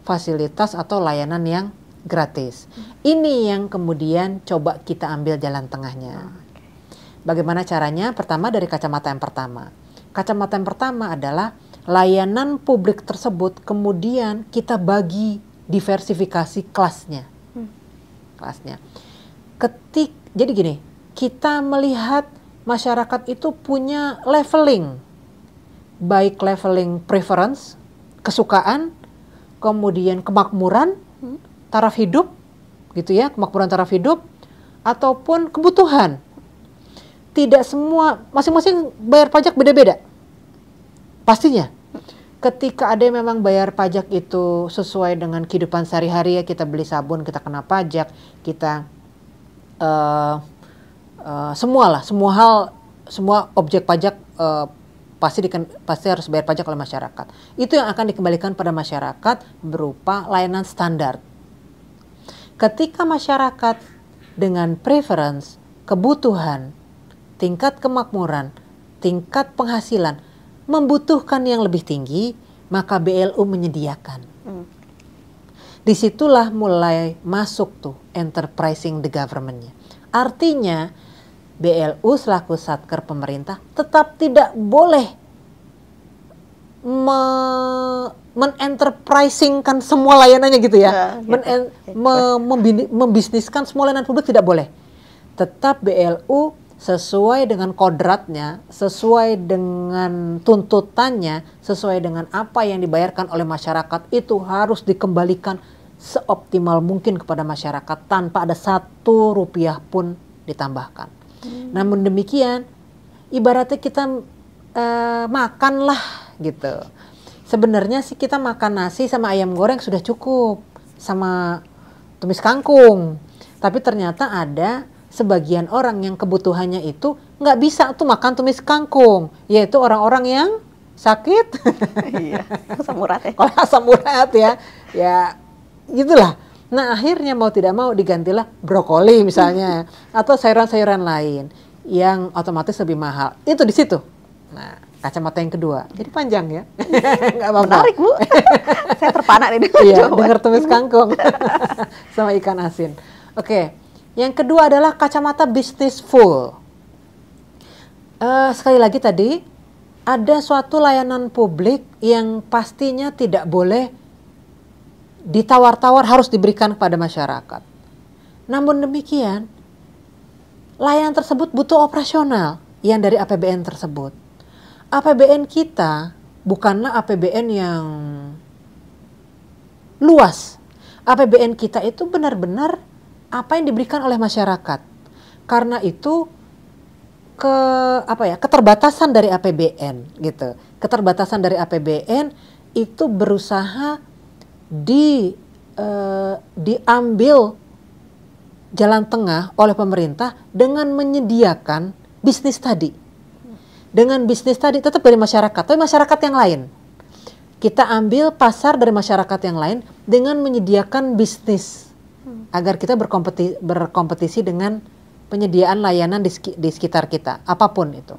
fasilitas atau layanan yang gratis. Ini yang kemudian coba kita ambil jalan tengahnya. Bagaimana caranya? Pertama dari kacamata yang pertama. Kacamata yang pertama adalah layanan publik tersebut kemudian kita bagi diversifikasi kelasnya. Jadi gini, kita melihat masyarakat itu punya leveling, baik leveling preference, kesukaan, kemudian kemakmuran, taraf hidup, gitu ya, kemakmuran taraf hidup, ataupun kebutuhan. Tidak semua, masing-masing bayar pajak beda-beda, pastinya. Ketika ada yang memang bayar pajak itu sesuai dengan kehidupan sehari-hari ya, kita beli sabun kita kena pajak, kita semua objek pajak pasti harus bayar pajak oleh masyarakat. Itu yang akan dikembalikan pada masyarakat berupa layanan standar. Ketika masyarakat dengan preference, kebutuhan, tingkat kemakmuran, tingkat penghasilan membutuhkan yang lebih tinggi, maka BLU menyediakan. Disitulah mulai masuk tuh enterprising the government-nya. Artinya BLU selaku satker pemerintah tetap tidak boleh men-enterprisingkan semua layanannya gitu ya. Membisniskan semua layanan publik tidak boleh. Tetap BLU sesuai dengan kodratnya, sesuai dengan tuntutannya, sesuai dengan apa yang dibayarkan oleh masyarakat, itu harus dikembalikan seoptimal mungkin kepada masyarakat tanpa ada Rp1 pun ditambahkan. Namun demikian, ibaratnya kita makanlah gitu. Sebenarnya sih kita makan nasi sama ayam goreng sudah cukup, sama tumis kangkung. Tapi ternyata ada sebagian orang yang kebutuhannya itu nggak bisa tuh makan tumis kangkung, yaitu orang-orang yang sakit. Iya, asam urat ya. Kalau asam urat ya gitulah. Nah akhirnya mau tidak mau digantilah brokoli misalnya, atau sayuran-sayuran lain yang otomatis lebih mahal. Itu di situ. Nah kacamata yang kedua, jadi panjang ya. Nggak apa-apa. Menarik Bu. Saya terpana nih. Iya, dengar tumis kangkung sama ikan asin. Oke. Yang kedua adalah kacamata bisnis full. Sekali lagi tadi, ada suatu layanan publik yang pastinya tidak boleh ditawar-tawar harus diberikan kepada masyarakat. Namun demikian, layanan tersebut butuh operasional yang dari APBN tersebut. APBN kita bukanlah APBN yang luas. APBN kita itu benar-benar apa yang diberikan oleh masyarakat. Karena itu keterbatasan dari APBN gitu. Keterbatasan dari APBN itu berusaha diambil jalan tengah oleh pemerintah dengan menyediakan bisnis tadi. Dengan bisnis tadi tetap dari masyarakat, tapi masyarakat yang lain. Kita ambil pasar dari masyarakat yang lain dengan menyediakan bisnis agar kita berkompetisi dengan penyediaan layanan di sekitar kita, apapun itu.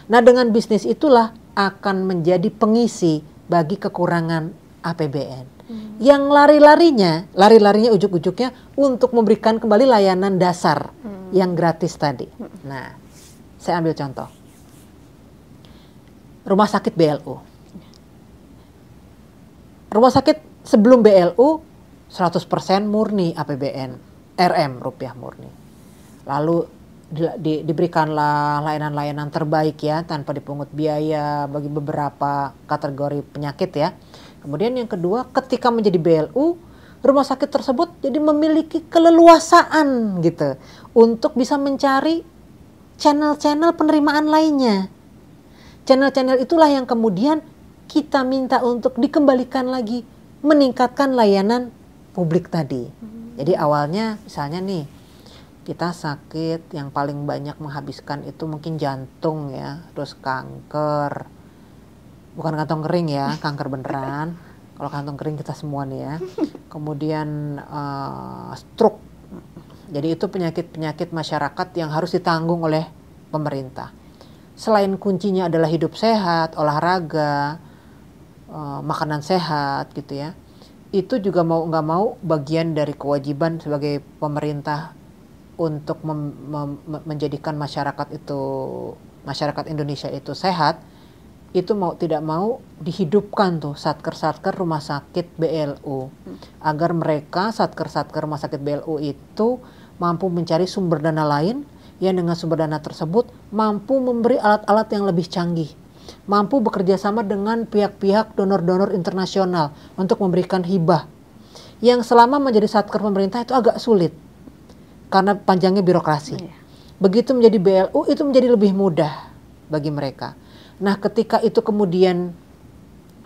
Nah, dengan bisnis itulah akan menjadi pengisi bagi kekurangan APBN. Yang lari-larinya ujuk-ujuknya untuk memberikan kembali layanan dasar yang gratis tadi. Nah, saya ambil contoh. Rumah sakit BLU. Rumah sakit sebelum BLU 100% murni APBN, RM, rupiah murni. Lalu diberikanlah layanan-layanan terbaik ya, tanpa dipungut biaya bagi beberapa kategori penyakit ya. Kemudian yang kedua, ketika menjadi BLU, rumah sakit tersebut jadi memiliki keleluasaan gitu untuk bisa mencari channel-channel penerimaan lainnya. Channel-channel itulah yang kemudian kita minta untuk dikembalikan lagi, meningkatkan layanan publik tadi. Jadi awalnya misalnya nih, kita sakit yang paling banyak menghabiskan itu mungkin jantung ya, terus kanker. Bukan kantong kering ya, kanker beneran. Kalau kantong kering kita semua nih ya. Kemudian stroke. Jadi itu penyakit-penyakit masyarakat yang harus ditanggung oleh pemerintah. Selain kuncinya adalah hidup sehat, olahraga, makanan sehat gitu ya. Itu juga mau nggak mau bagian dari kewajiban sebagai pemerintah untuk menjadikan masyarakat Indonesia itu sehat. Itu mau tidak mau dihidupkan tuh satker-satker rumah sakit BLU agar mereka satker-satker rumah sakit BLU itu mampu mencari sumber dana lain yang dengan sumber dana tersebut mampu memberi alat-alat yang lebih canggih, mampu bekerja sama dengan pihak-pihak donor-donor internasional untuk memberikan hibah yang selama menjadi satker pemerintah itu agak sulit karena panjangnya birokrasi. Begitu menjadi BLU itu menjadi lebih mudah bagi mereka. Nah, ketika itu kemudian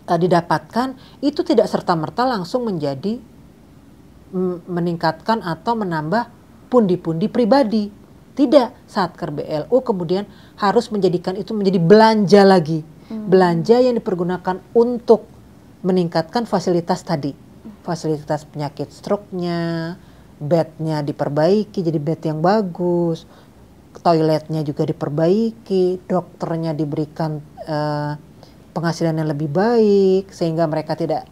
didapatkan, itu tidak serta-merta langsung menjadi meningkatkan atau menambah pundi-pundi pribadi. Tidak, satker BLU kemudian harus menjadikan itu menjadi belanja lagi. Belanja yang dipergunakan untuk meningkatkan fasilitas tadi. Fasilitas penyakit stroke-nya, bednya diperbaiki jadi bed yang bagus, toiletnya juga diperbaiki, dokternya diberikan penghasilan yang lebih baik sehingga mereka tidak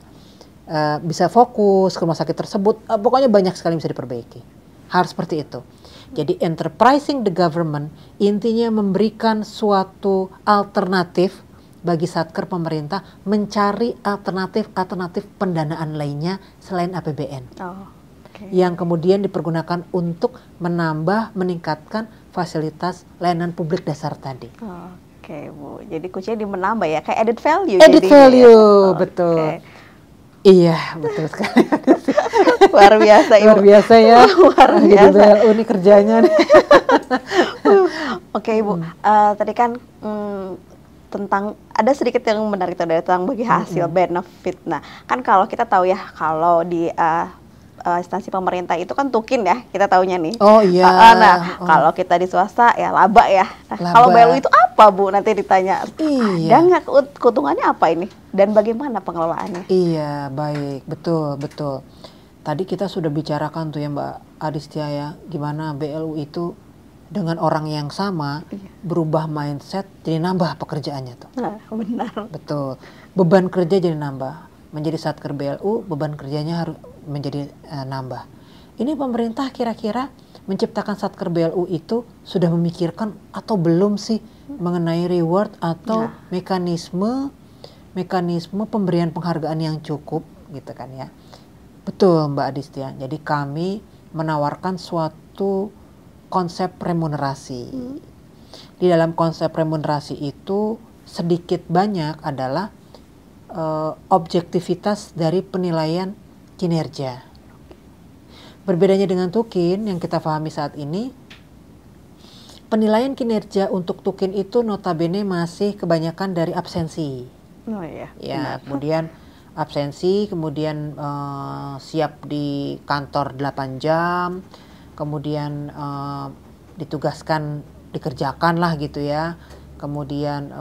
bisa fokus ke rumah sakit tersebut. Pokoknya banyak sekali bisa diperbaiki. Harus seperti itu. Jadi enterprising the government intinya memberikan suatu alternatif bagi satker pemerintah mencari alternatif pendanaan lainnya selain APBN. Yang kemudian dipergunakan untuk meningkatkan fasilitas layanan publik dasar tadi. Oke, Bu. Jadi kuncinya di menambah ya, kayak added value. Added value, ya? betul. Iya, betul sekali. Luar biasa, Ibu. Luar biasa ya. Luar biasa. Jadi BLU ini kerjanya nih. Oke, Ibu. Tadi kan tentang ada sedikit yang menarik tentang bagi hasil benefit. Nah, kan kalau kita tahu ya, kalau di instansi pemerintah itu kan tukin ya, kita taunya nih. Oh iya. Kalau kita di swasta ya laba ya. Nah, kalau BLU itu apa, Bu? Nanti ditanya. Iya. Dan nggak keuntungannya apa ini? Dan bagaimana pengelolaannya? Iya, baik, betul. Tadi kita sudah bicarakan tuh ya Mbak Adistia ya, gimana BLU itu dengan orang yang sama berubah mindset jadi nambah pekerjaannya tuh. Nah, benar. Betul. Beban kerja jadi nambah. Menjadi satker BLU, beban kerjanya harus menjadi nambah. Ini pemerintah kira-kira menciptakan satker BLU itu sudah memikirkan atau belum sih mengenai reward atau mekanisme pemberian penghargaan yang cukup gitu kan ya. Betul Mbak Adistia. Jadi kami menawarkan suatu konsep remunerasi. Di dalam konsep remunerasi itu sedikit banyak adalah objektivitas dari penilaian kinerja. Berbedanya dengan tukin yang kita pahami saat ini, penilaian kinerja untuk tukin itu notabene masih kebanyakan dari absensi. Oh iya. Ya, kemudian absensi, kemudian siap di kantor 8 jam, kemudian ditugaskan, dikerjakan lah gitu ya. Kemudian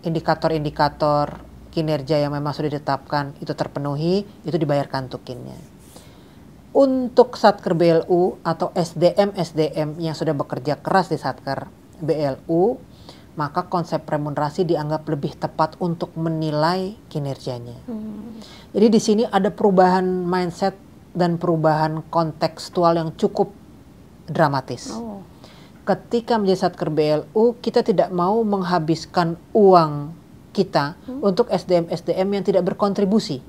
indikator-indikator kinerja yang memang sudah ditetapkan itu terpenuhi, itu dibayarkan tukinnya. Untuk Satker BLU atau SDM yang sudah bekerja keras di Satker BLU, maka konsep remunerasi dianggap lebih tepat untuk menilai kinerjanya. Jadi di sini ada perubahan mindset dan perubahan kontekstual yang cukup dramatis. Ketika menjadi Satker BLU, kita tidak mau menghabiskan uang kita untuk SDM yang tidak berkontribusi.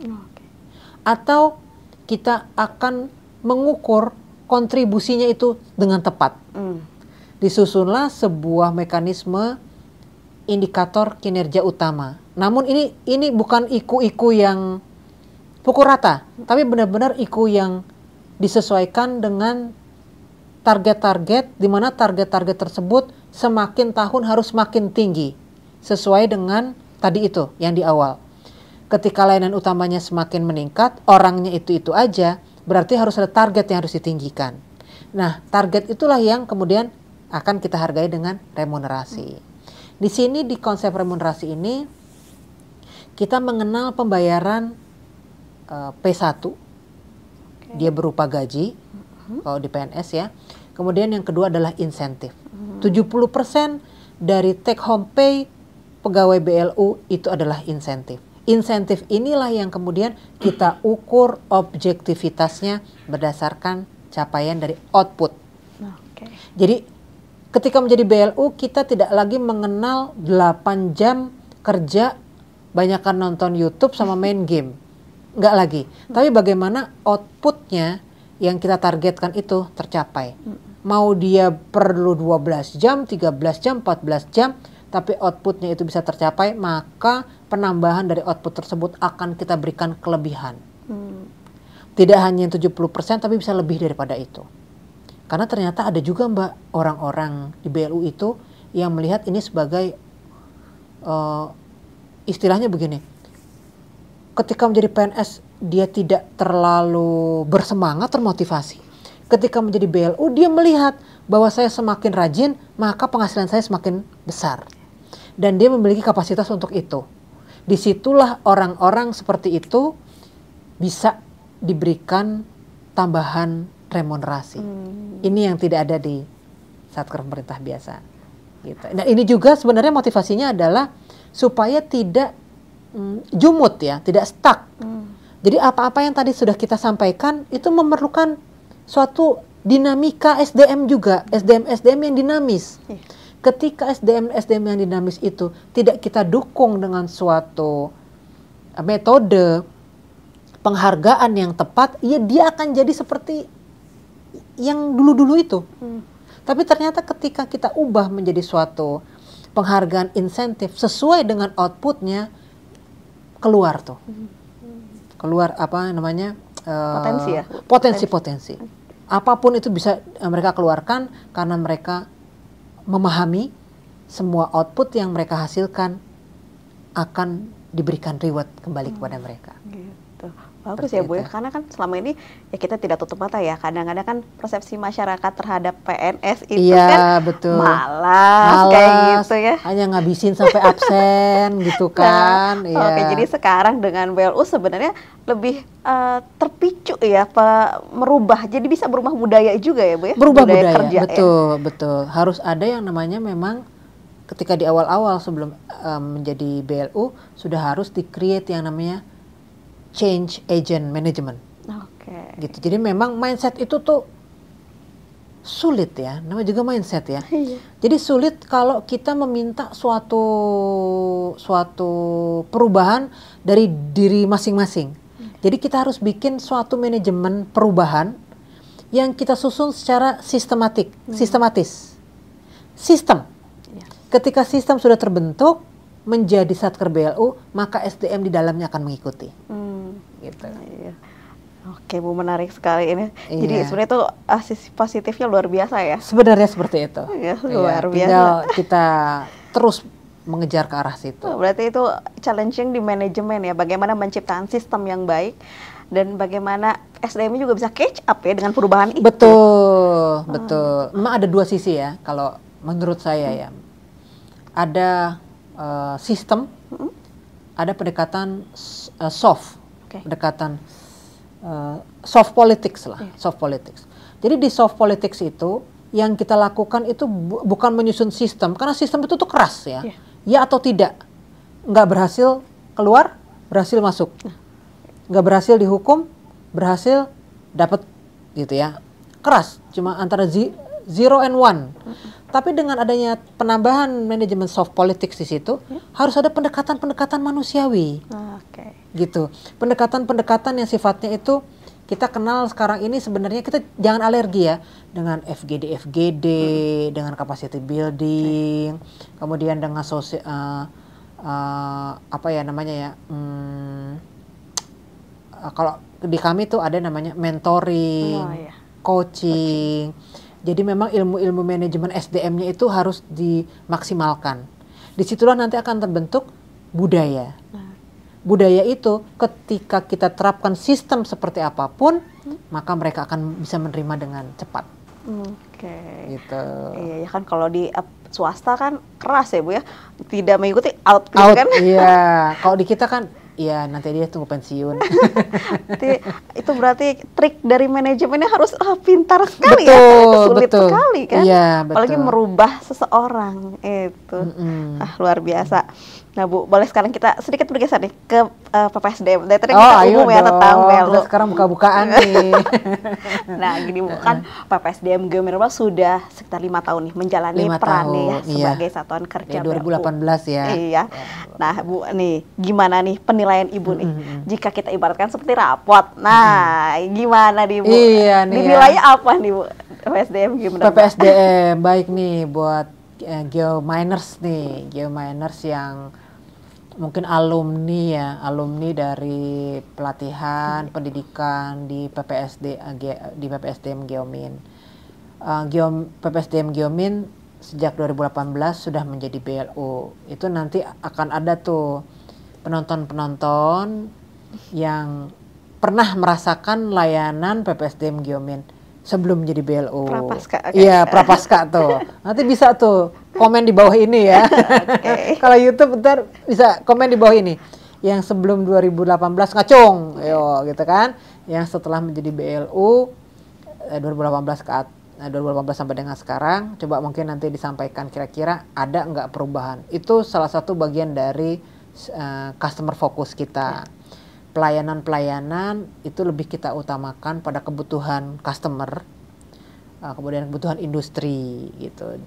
Atau kita akan mengukur kontribusinya itu dengan tepat. Disusunlah sebuah mekanisme indikator kinerja utama. Namun ini bukan IKU yang pukul rata, tapi benar-benar IKU yang disesuaikan dengan target-target, di mana target-target tersebut semakin tahun harus makin tinggi, sesuai dengan tadi itu yang di awal. Ketika layanan utamanya semakin meningkat, orangnya itu aja, berarti harus ada target yang harus ditinggikan. Nah, target itulah yang kemudian akan kita hargai dengan remunerasi. Di sini di konsep remunerasi ini kita mengenal pembayaran P1, dia berupa gaji kalau di PNS ya. Kemudian yang kedua adalah insentif. 70% dari take home pay pegawai BLU itu adalah insentif. Insentif inilah yang kemudian kita ukur objektivitasnya berdasarkan capaian dari output. Jadi ketika menjadi BLU, kita tidak lagi mengenal 8 jam kerja, banyakkan nonton YouTube sama main game. Enggak lagi. Tapi bagaimana outputnya yang kita targetkan itu tercapai. Mau dia perlu 12 jam, 13 jam, 14 jam, tapi outputnya itu bisa tercapai, maka penambahan dari output tersebut akan kita berikan kelebihan. Tidak hanya 70%, tapi bisa lebih daripada itu. Karena ternyata ada juga Mbak, orang-orang di BLU itu yang melihat ini sebagai istilahnya begini, ketika menjadi PNS dia tidak terlalu bersemangat, termotivasi. Ketika menjadi BLU dia melihat bahwa saya semakin rajin, maka penghasilan saya semakin besar. Dan dia memiliki kapasitas untuk itu. Disitulah orang-orang seperti itu bisa diberikan tambahan remunerasi. Ini yang tidak ada di Satker pemerintah biasa. Gitu. Nah ini juga sebenarnya motivasinya adalah supaya tidak jumut ya, tidak stuck. Jadi apa-apa yang tadi sudah kita sampaikan itu memerlukan suatu dinamika SDM juga, SDM yang dinamis. Ketika SDM yang dinamis itu tidak kita dukung dengan suatu metode penghargaan yang tepat, ya dia akan jadi seperti yang dulu-dulu itu. Tapi ternyata ketika kita ubah menjadi suatu penghargaan insentif sesuai dengan outputnya, keluar tuh. Keluar apa namanya? Potensi ya? Potensi. Apapun itu bisa mereka keluarkan karena mereka memahami semua output yang mereka hasilkan akan diberikan reward kembali kepada mereka. Gitu. Bagus ya Bu ya, karena kan selama ini ya kita tidak tutup mata ya, kadang-kadang kan persepsi masyarakat terhadap PNS itu kan betul. malas kayak gitu ya. Hanya ngabisin sampai absen gitu kan. Nah, oke, jadi sekarang dengan BLU sebenarnya lebih terpicu ya merubah, jadi bisa berubah budaya juga ya Bu ya. Berubah budaya kerja, betul. Harus ada yang namanya memang ketika di awal-awal sebelum menjadi BLU sudah harus di-create yang namanya change agent management. Gitu. Jadi memang mindset itu tuh sulit ya, namanya juga mindset ya. Jadi sulit kalau kita meminta suatu perubahan dari diri masing-masing. Jadi kita harus bikin suatu manajemen perubahan yang kita susun secara sistematis. Sistem. Ketika sistem sudah terbentuk menjadi Satker BLU, maka SDM di dalamnya akan mengikuti. Gitu. Oke Bu, menarik sekali ini. Jadi sebenarnya itu sisi positifnya luar biasa ya. Sebenarnya seperti itu. Luar biasa. Tinggal kita terus mengejar ke arah situ. Berarti itu challenging di manajemen ya, bagaimana menciptakan sistem yang baik dan bagaimana SDM juga bisa catch up ya dengan perubahan itu. Betul, betul. Memang ada dua sisi ya, kalau menurut saya ya. Ada sistem, ada pendekatan soft, pendekatan soft politics lah, soft politics. Jadi di soft politics itu yang kita lakukan itu bukan menyusun sistem, karena sistem itu tuh keras ya, ya atau tidak, nggak berhasil keluar, berhasil masuk, nggak berhasil dihukum, berhasil dapat gitu ya, keras, cuma antara zero and one. Tapi dengan adanya penambahan manajemen soft politics di situ, harus ada pendekatan-pendekatan manusiawi, gitu, pendekatan-pendekatan yang sifatnya itu kita kenal sekarang ini. Sebenarnya kita jangan alergi ya dengan FGD, dengan capacity building, kemudian dengan apa ya namanya ya, kalau di kami tuh ada namanya mentoring, coaching. Jadi memang ilmu-ilmu manajemen SDM-nya itu harus dimaksimalkan. Disitulah nanti akan terbentuk budaya. Budaya itu ketika kita terapkan sistem seperti apapun, maka mereka akan bisa menerima dengan cepat. Gitu. Iya ya kan, kalau di swasta kan keras ya Bu ya, tidak mengikuti out gitu kan. Iya, kalau di kita kan ya nanti dia tunggu pensiun. Itu berarti trik dari manajemennya harus pintar sekali betul, ya, itu sulit betul. sekali kan. Iya, apalagi merubah seseorang itu. Luar biasa. Nah Bu, boleh sekarang kita sedikit bergeser nih ke PPSDM. Dari tadi kita umum ya tentang BLU. Sekarang buka-bukaan nih. Nah gini Bu, kan PPSDM Geo Minerba sudah sekitar 5 tahun nih menjalani perannya ya sebagai satuan kerja 2018 ya. Iya. Nah Bu nih, gimana nih penilaian Ibu nih? Jika kita ibaratkan seperti rapot. Nah, gimana nih Bu? Iya, nih dinilainya apa nih Bu? PPSDM Geo Minerba. PPSDM baik nih buat geominers nih, geominers yang mungkin alumni dari pelatihan pendidikan di PPSDM Geomin. PPSDM Geomin sejak 2018 sudah menjadi BLU. Itu nanti akan ada tuh penonton-penonton yang pernah merasakan layanan PPSDM Geomin sebelum jadi BLU. Prapaska. Iya, Prapaska tuh. Nanti bisa tuh komen di bawah ini ya. Kalau YouTube ntar bisa komen di bawah ini. Yang sebelum 2018 ngacung, yo gitu kan. Yang setelah menjadi BLU 2018 sampai dengan sekarang, coba mungkin nanti disampaikan kira-kira ada nggak perubahan. Itu salah satu bagian dari customer focus kita. Pelayanan itu lebih kita utamakan pada kebutuhan customer, kemudian kebutuhan industri gitu,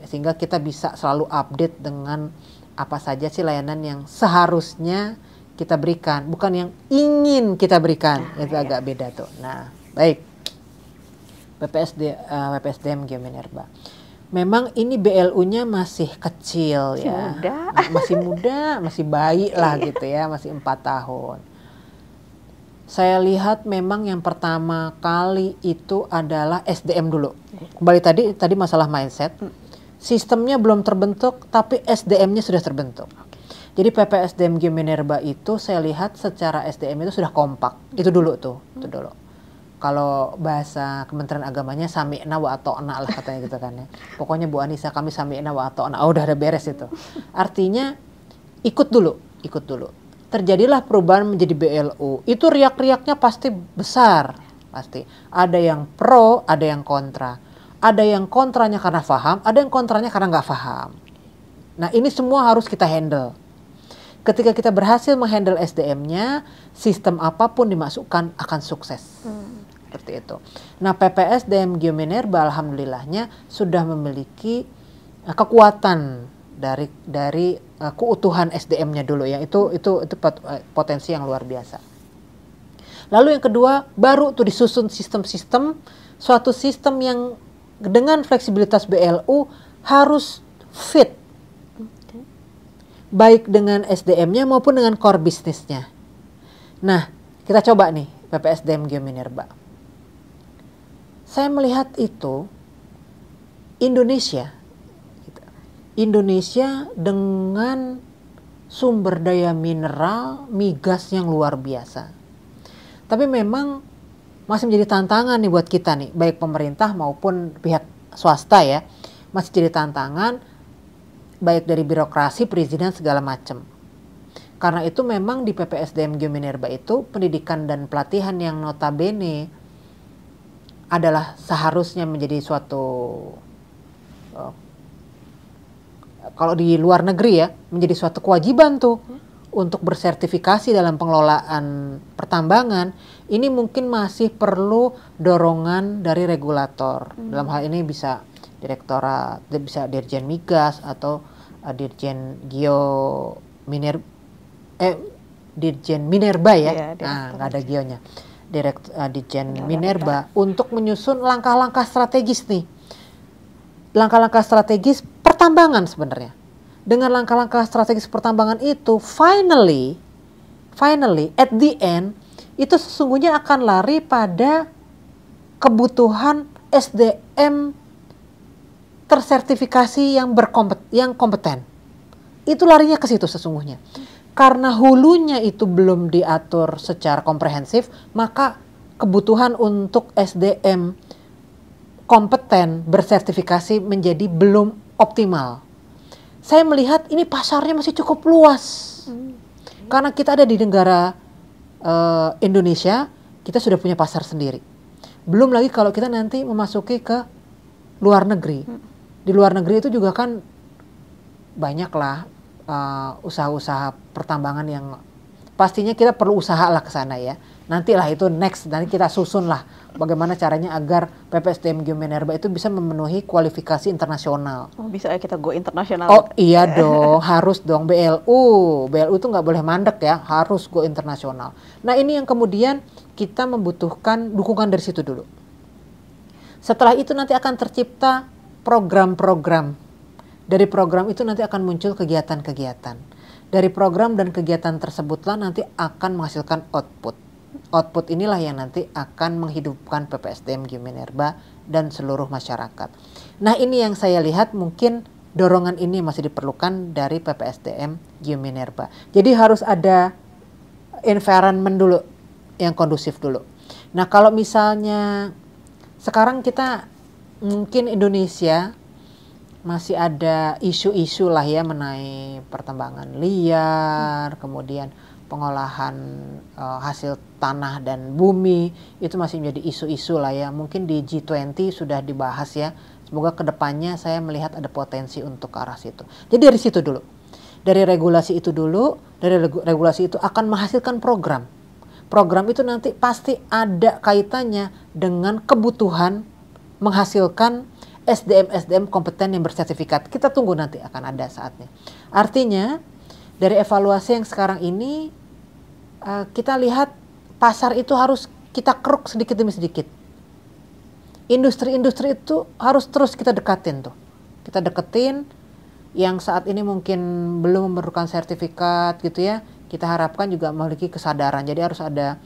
sehingga kita bisa selalu update dengan apa saja sih layanan yang seharusnya kita berikan, bukan yang ingin kita berikan. Itu agak beda tuh. Nah, baik, PPSDM Geo Minerba. Memang ini BLU-nya masih kecil ya, masih muda, masih bayi lah gitu ya, masih 4 tahun. Saya lihat memang yang pertama kali itu adalah SDM dulu. Kembali tadi masalah mindset. Sistemnya belum terbentuk, tapi SDM-nya sudah terbentuk. Jadi PPSDM Geo Minerba itu saya lihat secara SDM itu sudah kompak. Itu dulu tuh, itu dulu. Kalau bahasa Kementerian Agamanya sami'na wa ata'na lah katanya gitu kan ya. Pokoknya Bu Anissa kami sami'na wa ata'na. Oh, udah ada beres itu. Artinya ikut dulu. Terjadilah perubahan menjadi BLU. Itu riak-riaknya pasti besar, pasti. Ada yang pro, ada yang kontra. Ada yang kontranya karena paham, ada yang kontranya karena nggak paham. Nah ini semua harus kita handle. Ketika kita berhasil menghandle SDM-nya, sistem apapun dimasukkan akan sukses. Seperti itu. Nah PPSDM Geo Minerba alhamdulillahnya sudah memiliki kekuatan dari keutuhan SDM-nya dulu ya, itu potensi yang luar biasa. Lalu yang kedua, baru tuh disusun sistem-sistem, suatu sistem yang dengan fleksibilitas BLU harus fit, baik dengan SDM-nya maupun dengan core bisnisnya. Nah, kita coba nih PPSDM Geo Minerba. Saya melihat itu Indonesia Indonesia dengan sumber daya mineral, migas yang luar biasa. Tapi memang masih menjadi tantangan nih buat kita nih, baik pemerintah maupun pihak swasta ya. Masih jadi tantangan baik dari birokrasi, perizinan segala macam. Karena itu memang di PPSDM Geominerba itu pendidikan dan pelatihan yang notabene adalah seharusnya menjadi suatu kalau di luar negeri ya, menjadi suatu kewajiban tuh untuk bersertifikasi dalam pengelolaan pertambangan. Ini mungkin masih perlu dorongan dari regulator. Dalam hal ini bisa direktorat, bisa Dirjen Migas atau Dirjen Dirjen Minerba ya. Nggak ada geonya. Dirjen Minerba untuk menyusun langkah-langkah strategis nih. Langkah-langkah strategis pertambangan sebenarnya. Dengan langkah-langkah strategis pertambangan itu finally at the end itu sesungguhnya akan lari pada kebutuhan SDM tersertifikasi yang kompeten. Itu larinya ke situ sesungguhnya. Karena hulunya itu belum diatur secara komprehensif, maka kebutuhan untuk SDM kompeten bersertifikasi menjadi belum optimal. Saya melihat ini pasarnya masih cukup luas. Karena kita ada di negara Indonesia, kita sudah punya pasar sendiri. Belum lagi kalau kita nanti memasuki ke luar negeri. Di luar negeri itu juga kan banyaklah usaha-usaha pertambangan yang pastinya kita perlu usaha lah ke sana ya. Nantilah itu next, nanti kita susun lah bagaimana caranya agar PPSDM Geominerba itu bisa memenuhi kualifikasi internasional. Oh, bisa ya kita go internasional. Oh iya dong, harus dong. BLU itu nggak boleh mandek ya, harus go internasional. Nah ini yang kemudian kita membutuhkan dukungan dari situ dulu. Setelah itu nanti akan tercipta program-program. Dari program itu nanti akan muncul kegiatan-kegiatan. Dari program dan kegiatan tersebutlah nanti akan menghasilkan output. Output inilah yang nanti akan menghidupkan PPSDM Geominerba dan seluruh masyarakat. Nah ini yang saya lihat mungkin dorongan ini masih diperlukan dari PPSDM Geominerba. Jadi harus ada environment dulu yang kondusif dulu. Nah kalau misalnya sekarang kita mungkin Indonesia masih ada isu-isu lah ya mengenai pertambangan liar, kemudian pengolahan hasil tanah dan bumi, itu masih menjadi isu-isu lah ya. Mungkin di G20 sudah dibahas ya. Semoga kedepannya saya melihat ada potensi untuk ke arah situ. Jadi dari situ dulu, dari regulasi itu dulu, dari regulasi itu akan menghasilkan program. Program itu nanti pasti ada kaitannya dengan kebutuhan menghasilkan SDM kompeten yang bersertifikat. Kita tunggu nanti akan ada saatnya. Artinya dari evaluasi yang sekarang ini kita lihat pasar itu harus kita keruk sedikit demi sedikit. Industri-industri itu harus terus kita dekatin tuh. Kita deketin yang saat ini mungkin belum memerlukan sertifikat gitu ya. Kita harapkan juga memiliki kesadaran. Jadi harus ada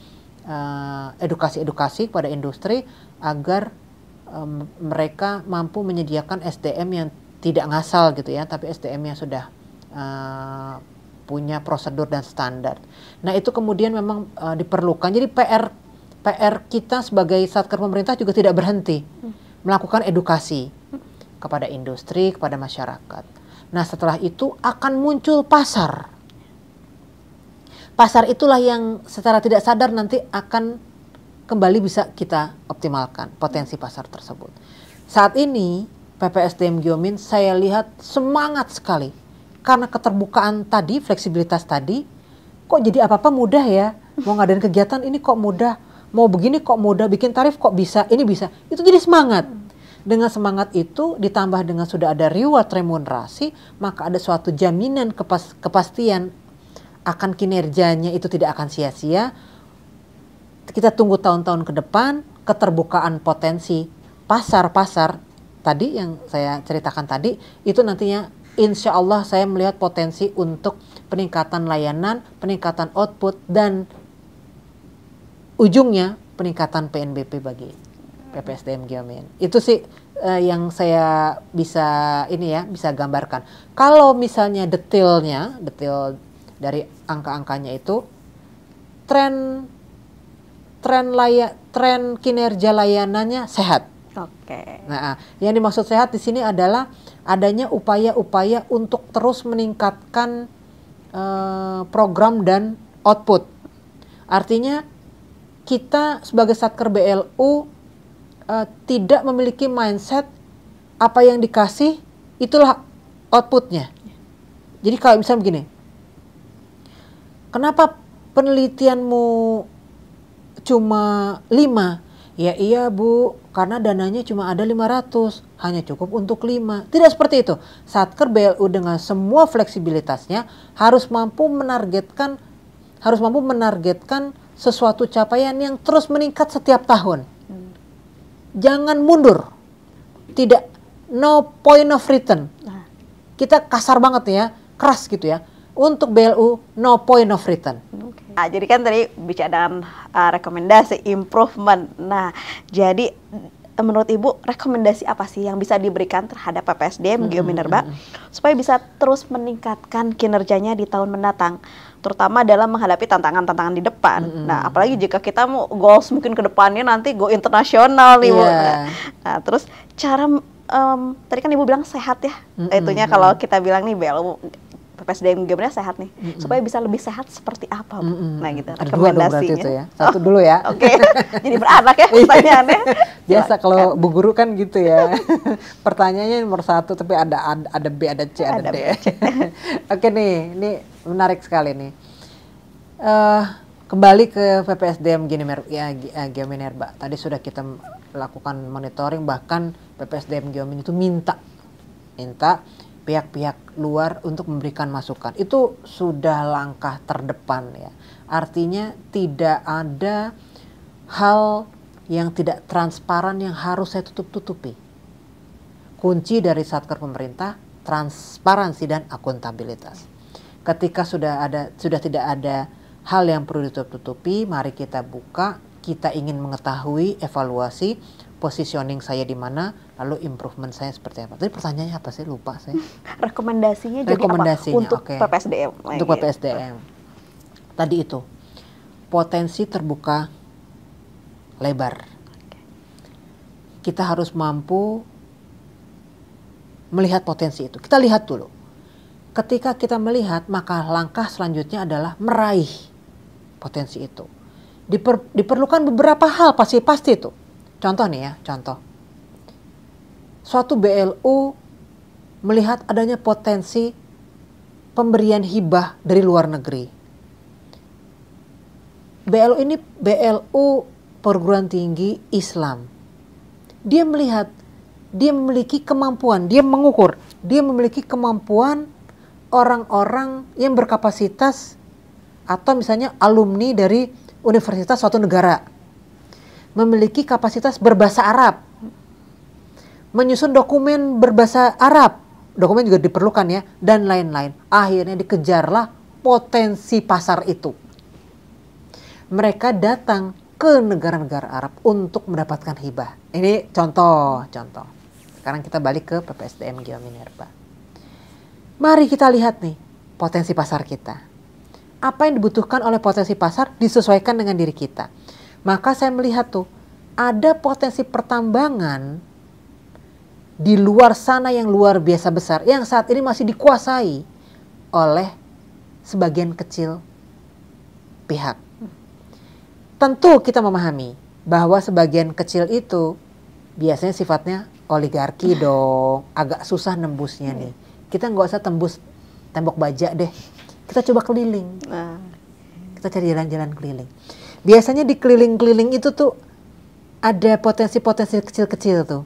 edukasi-edukasi kepada industri agar mereka mampu menyediakan SDM yang tidak ngasal gitu ya, tapi SDM yang sudah punya prosedur dan standar. Nah itu kemudian memang diperlukan. Jadi PR kita sebagai satker pemerintah juga tidak berhenti melakukan edukasi kepada industri, kepada masyarakat. Nah setelah itu akan muncul pasar. Pasar itulah yang secara tidak sadar nanti akan kembali bisa kita optimalkan potensi pasar tersebut. Saat ini PPSDM Geomin saya lihat semangat sekali karena keterbukaan tadi, fleksibilitas tadi, kok jadi apa-apa mudah ya. Mau ngadain kegiatan ini kok mudah, mau begini kok mudah, bikin tarif kok bisa, ini bisa. Itu jadi semangat. Dengan semangat itu ditambah dengan sudah ada reward remunerasi, maka ada suatu jaminan kepastian akan kinerjanya itu tidak akan sia-sia. Kita tunggu tahun-tahun ke depan, keterbukaan potensi pasar-pasar tadi yang saya ceritakan tadi, itu nantinya insya Allah saya melihat potensi untuk peningkatan layanan, peningkatan output, dan ujungnya peningkatan PNBP bagi PPSDM Geomin. Itu sih yang saya bisa bisa gambarkan. Kalau misalnya detail dari angka-angkanya itu tren kinerja layanannya sehat. Oke. Nah, yang dimaksud sehat di sini adalah adanya upaya-upaya untuk terus meningkatkan program dan output. Artinya kita sebagai Satker BLU tidak memiliki mindset apa yang dikasih itulah outputnya. Jadi kalau misalnya begini, kenapa penelitianmu cuma 5? Ya iya Bu, karena dananya cuma ada 500, hanya cukup untuk 5. Tidak seperti itu. Satker BLU dengan semua fleksibilitasnya harus mampu menargetkan sesuatu capaian yang terus meningkat setiap tahun. Jangan mundur. Tidak, no point of return. Kita kasar banget ya, keras gitu ya. Untuk BLU, no point of return. Nah, jadi kan tadi bicara rekomendasi improvement. Nah, jadi menurut Ibu rekomendasi apa sih yang bisa diberikan terhadap PPSDM Geominerba supaya bisa terus meningkatkan kinerjanya di tahun mendatang, terutama dalam menghadapi tantangan-tantangan di depan. Nah, apalagi jika kita mau goals mungkin ke depannya nanti go internasional nih Bu. Nah, terus cara tadi kan Ibu bilang sehat ya. Itunya kalau kita bilang nih BLU PPSDM Geominerba sehat nih. Supaya bisa lebih sehat seperti apa Bu? Nah gitu, ada rekomendasinya. Itu ya. Satu dulu ya. Oke. Jadi beranak ya pertanyaannya. Biasa kalau Bu Guru kan gitu ya. Pertanyaannya nomor 1 tapi ada B, ada C, ada D. Oke nih, ini menarik sekali nih. Kembali ke PPSDM Geominerba. Tadi sudah kita lakukan monitoring, bahkan PPSDM Geomin itu minta pihak-pihak luar untuk memberikan masukan. Itu sudah langkah terdepan ya. Artinya tidak ada hal yang tidak transparan yang harus saya tutup-tutupi. Kunci dari Satker pemerintah, transparansi dan akuntabilitas. Ketika sudah tidak ada hal yang perlu ditutup-tutupi, mari kita buka. Kita ingin mengetahui evaluasi positioning saya di mana, lalu improvement saya seperti apa. Tadi pertanyaannya apa sih? Lupa saya. Rekomendasinya jadi apa untuk PPSDM? Untuk PPSDM. Tadi itu, potensi terbuka lebar. Kita harus mampu melihat potensi itu. Kita lihat dulu. Ketika kita melihat, maka langkah selanjutnya adalah meraih potensi itu. Diperlukan beberapa hal pasti itu. Contoh nih ya, contoh. Suatu BLU melihat adanya potensi pemberian hibah dari luar negeri. BLU ini BLU perguruan tinggi Islam. Dia melihat, dia memiliki kemampuan, dia mengukur, dia memiliki kemampuan orang-orang yang berkapasitas atau misalnya alumni dari universitas suatu negara. Memiliki kapasitas berbahasa Arab, menyusun dokumen berbahasa Arab, dokumen juga diperlukan ya, dan lain-lain. Akhirnya dikejarlah potensi pasar itu. Mereka datang ke negara-negara Arab untuk mendapatkan hibah. Ini contoh. Sekarang kita balik ke PPSDM Geominerba. Mari kita lihat nih potensi pasar kita. Apa yang dibutuhkan oleh potensi pasar disesuaikan dengan diri kita. Maka saya melihat tuh, ada potensi pertambangan di luar sana yang luar biasa besar, yang saat ini masih dikuasai oleh sebagian kecil pihak. Tentu kita memahami bahwa sebagian kecil itu biasanya sifatnya oligarki dong, agak susah nembusnya nih. Kita nggak usah tembus tembok baja deh, kita coba keliling. Kita cari jalan-jalan keliling. Biasanya di keliling-keliling itu tuh ada potensi-potensi kecil-kecil tuh.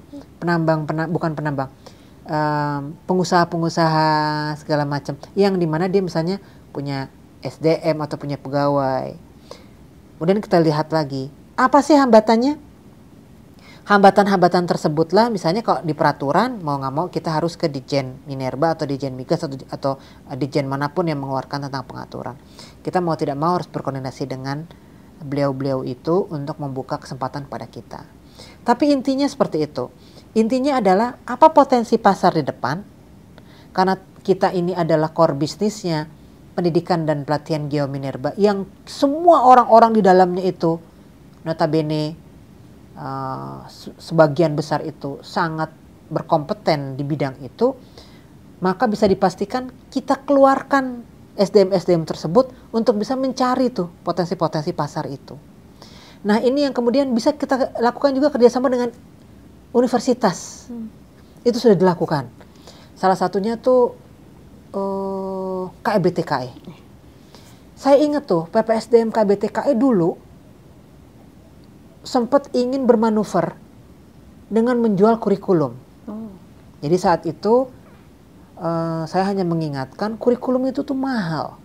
Pengusaha-pengusaha segala macam. Yang dimana dia misalnya punya SDM atau punya pegawai. Kemudian kita lihat lagi, apa sih hambatannya? Hambatan-hambatan tersebutlah misalnya kalau di peraturan mau nggak mau kita harus ke Ditjen Minerba atau Ditjen Migas atau Ditjen manapun yang mengeluarkan tentang pengaturan. Kita mau tidak mau harus berkoordinasi dengan beliau-beliau itu untuk membuka kesempatan pada kita. Tapi intinya seperti itu. Intinya adalah apa potensi pasar di depan, karena kita ini adalah core bisnisnya pendidikan dan pelatihan Geominerba yang semua orang-orang di dalamnya itu notabene sebagian besar itu sangat berkompeten di bidang itu, maka bisa dipastikan kita keluarkan SDM-SDM tersebut untuk bisa mencari tuh potensi-potensi pasar itu. Nah ini yang kemudian bisa kita lakukan juga kerjasama dengan universitas. Itu sudah dilakukan. Salah satunya tuh KBTKE. Saya ingat tuh PPSDM KBTKE dulu sempat ingin bermanuver dengan menjual kurikulum. Jadi saat itu saya hanya mengingatkan kurikulum itu tuh mahal.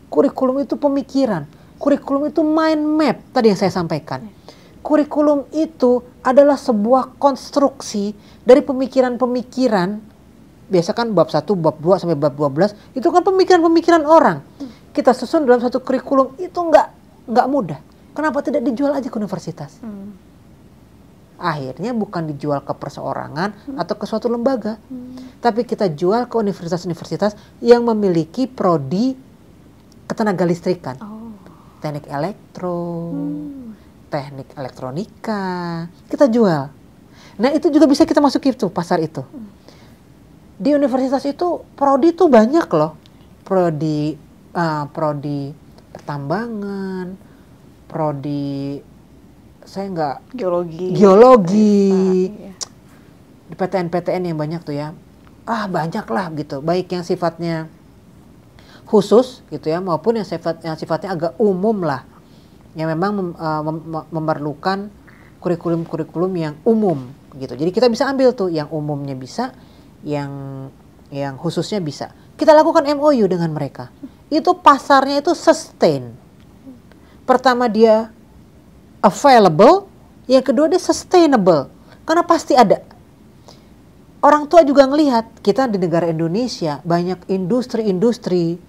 Kurikulum itu pemikiran. Kurikulum itu mind map tadi yang saya sampaikan. Kurikulum itu adalah sebuah konstruksi dari pemikiran-pemikiran. Biasa kan bab 1, bab 2 sampai bab 12 itu kan pemikiran-pemikiran orang. Kita susun dalam satu kurikulum itu nggak mudah. Kenapa tidak dijual aja ke universitas? Akhirnya bukan dijual ke perseorangan atau ke suatu lembaga, tapi kita jual ke universitas-universitas yang memiliki prodi ketenaga listrikan, teknik elektro, teknik elektronika, kita jual. Nah itu juga bisa kita masuki tuh pasar itu. Di universitas itu prodi tuh banyak loh, prodi pertambangan, prodi geologi, di PTN yang banyak tuh ya, banyak lah gitu, baik yang sifatnya khusus gitu ya, maupun yang sifatnya agak umum lah, yang memang memerlukan kurikulum yang umum gitu. Jadi kita bisa ambil tuh yang umumnya bisa, yang khususnya bisa. Kita lakukan MOU dengan mereka. Itu pasarnya itu sustain. Pertama dia available, yang kedua dia sustainable. Karena pasti ada. Orang tua juga ngelihat, kita di negara Indonesia banyak industri-industri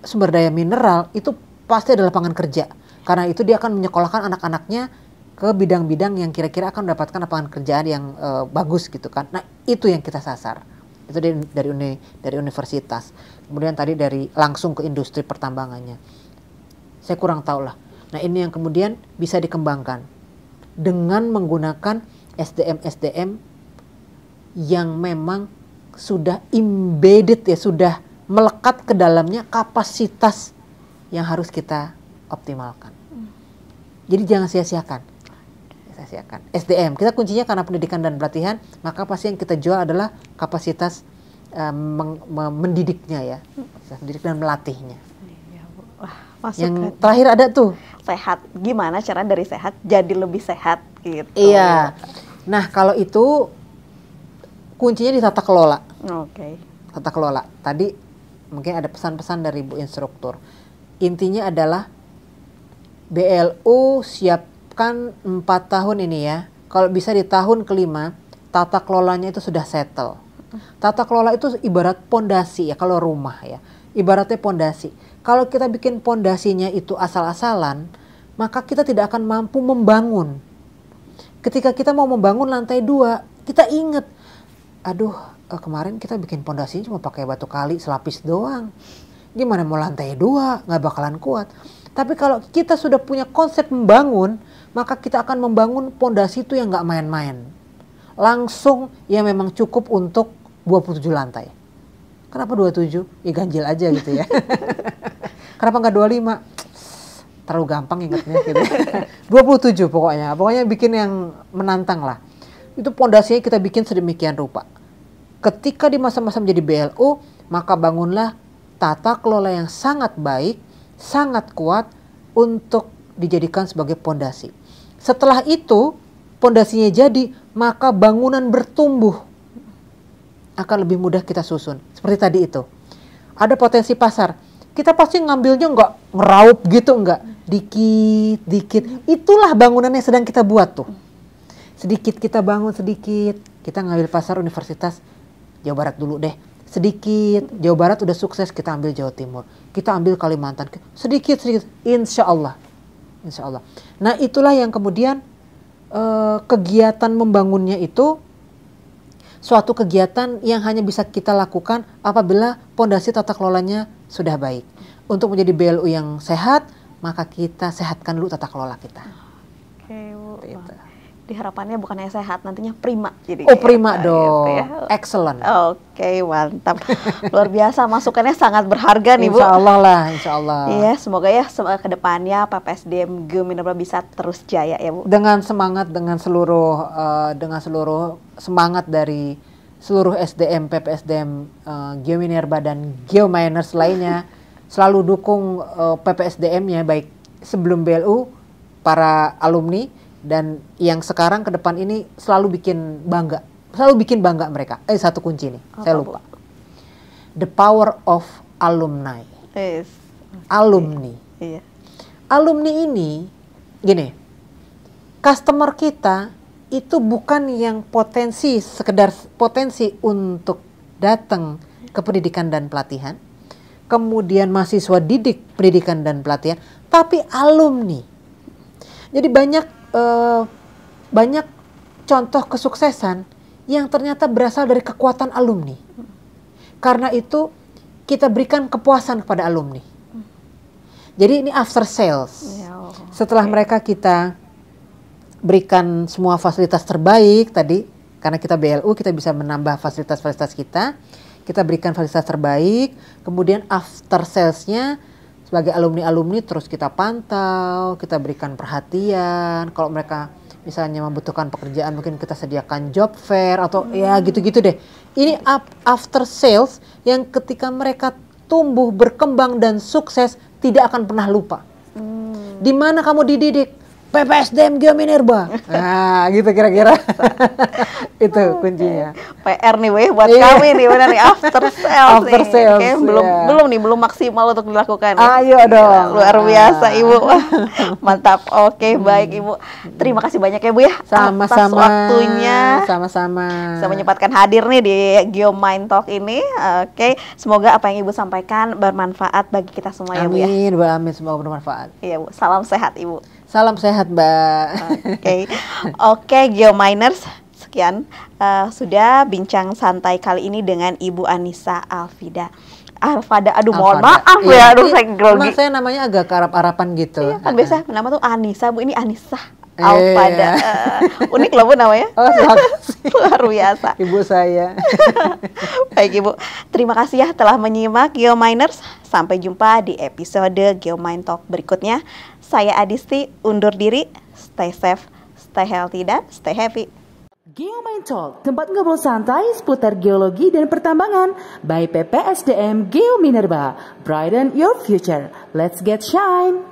sumber daya mineral, itu pasti ada lapangan kerja. Karena itu dia akan menyekolahkan anak-anaknya ke bidang-bidang yang kira-kira akan mendapatkan lapangan kerjaan yang bagus gitu kan. Nah itu yang kita sasar. Itu dari universitas. Kemudian tadi dari langsung ke industri pertambangannya. Saya kurang tahu lah. Nah ini yang kemudian bisa dikembangkan dengan menggunakan SDM yang memang sudah embedded ya, sudah melekat ke dalamnya kapasitas yang harus kita optimalkan. Jadi jangan sia-siakan. SDM, kita kuncinya karena pendidikan dan pelatihan, maka pasti yang kita jual adalah kapasitas mendidiknya ya, mendidik dan melatihnya. Wah, yang terakhir ada tuh sehat, gimana cara dari sehat jadi lebih sehat gitu. Iya, nah kalau itu kuncinya di tata kelola. Tata kelola, tadi mungkin ada pesan-pesan dari Bu Instruktur. Intinya adalah BLU siapkan 4 tahun ini ya. Kalau bisa di tahun kelima, tata kelolanya itu sudah settle. Tata kelola itu ibarat pondasi ya, kalau rumah ya. Ibaratnya pondasi. Kalau kita bikin pondasinya itu asal-asalan, maka kita tidak akan mampu membangun. Ketika kita mau membangun lantai 2, kita ingat, kemarin kita bikin pondasinya cuma pakai batu kali selapis doang. Gimana mau lantai 2, nggak bakalan kuat. Tapi kalau kita sudah punya konsep membangun, maka kita akan membangun pondasi itu yang nggak main-main. Langsung yang memang cukup untuk 27 lantai. Kenapa 27? Ya ganjil aja gitu ya. Kenapa nggak 25? Terlalu gampang ingatnya gitu. 27 pokoknya. Pokoknya bikin yang menantang lah. Itu pondasinya kita bikin sedemikian rupa. Ketika di masa-masa menjadi BLU, maka bangunlah tata kelola yang sangat baik, sangat kuat untuk dijadikan sebagai pondasi. Setelah itu, pondasinya jadi, maka bangunan bertumbuh. Akan lebih mudah kita susun. Seperti tadi itu. Ada potensi pasar. Kita pasti ngambilnya nggak ngeraup gitu, nggak. Dikit. Itulah bangunan yang sedang kita buat tuh. Sedikit kita bangun sedikit. Kita ngambil pasar Universitas Jawa Barat dulu deh. Sedikit. Jawa Barat udah sukses, kita ambil Jawa Timur. Kita ambil Kalimantan. Sedikit. Insya Allah. Nah itulah yang kemudian kegiatan membangunnya itu suatu kegiatan yang hanya bisa kita lakukan apabila pondasi tata kelolanya sudah baik. Untuk menjadi BLU yang sehat, maka kita sehatkan dulu tata kelola kita. Oke, Bu. Gitu. Diharapannya bukan hanya sehat, nantinya prima jadi. Oh, prima dong. Gitu ya. Excellent. Oke, mantap. Luar biasa, masukannya sangat berharga nih, Bu. Insya Allah lah, insya Allah. Iya, semoga ya ke depannya PPSDM Geo Minerba bisa terus jaya ya, Bu. Dengan semangat, dengan seluruh semangat dari seluruh SDM, PPSDM, Geo Minerba dan Geominers lainnya, selalu dukung PPSDM-nya baik sebelum BLU, para alumni, dan yang sekarang ke depan ini selalu bikin bangga mereka. Satu kunci nih, saya lupa. The power of alumni. Yes. Alumni. Iya. Alumni ini, gini, customer kita itu bukan yang sekedar potensi untuk datang ke pendidikan dan pelatihan, kemudian mahasiswa didik pendidikan dan pelatihan, tapi alumni. Jadi banyak contoh kesuksesan yang ternyata berasal dari kekuatan alumni. Karena itu kita berikan kepuasan kepada alumni. Jadi ini after sales. Setelah mereka kita berikan semua fasilitas terbaik tadi, karena kita BLU kita bisa menambah fasilitas-fasilitas kita. Kita berikan fasilitas terbaik, kemudian after salesnya sebagai alumni-alumni terus kita pantau, kita berikan perhatian. Kalau mereka misalnya membutuhkan pekerjaan, mungkin kita sediakan job fair atau ya gitu-gitu deh. Ini after sales yang ketika mereka tumbuh, berkembang dan sukses tidak akan pernah lupa. Di mana kamu dididik? PPSDM Geo Minerba. Nah, gitu kira-kira. Itu kuncinya. PR nih weh buat kami nih, benar nih after sales. After sales. Oke, belum maksimal untuk dilakukan. Ayo dong. Luar biasa Ibu. Mantap. Oke, baik Ibu. Terima kasih banyak ya Bu ya. Sama-sama. Atas waktunya. Sama-sama. Bisa menyempatkan hadir nih di Geo Mind Talk ini. Oke, semoga apa yang Ibu sampaikan bermanfaat bagi kita semua ya Bu ya. Amin, semoga bermanfaat. Iya Bu, salam sehat Ibu. Salam sehat, Mbak. Oke, Geominers, sekian sudah bincang santai kali ini dengan Ibu Anissa Alfada. Mohon maaf ya, saya grogi. Emang saya namanya agak Arab-Arapan gitu. Iya, kan biasa nama tuh Anissa, Bu, ini Anissa Alfada. Unik loh Bu namanya. Oh, luar biasa. Ibu saya. Baik Ibu, terima kasih ya telah menyimak Geominers. Sampai jumpa di episode Geomind Talk berikutnya. Saya Adisti, undur diri. Stay safe, stay healthy, dan stay happy. Geomind Talk, tempat ngobrol santai seputar geologi dan pertambangan by PPSDM Geo Minerba. Brighten your future. Let's get shine.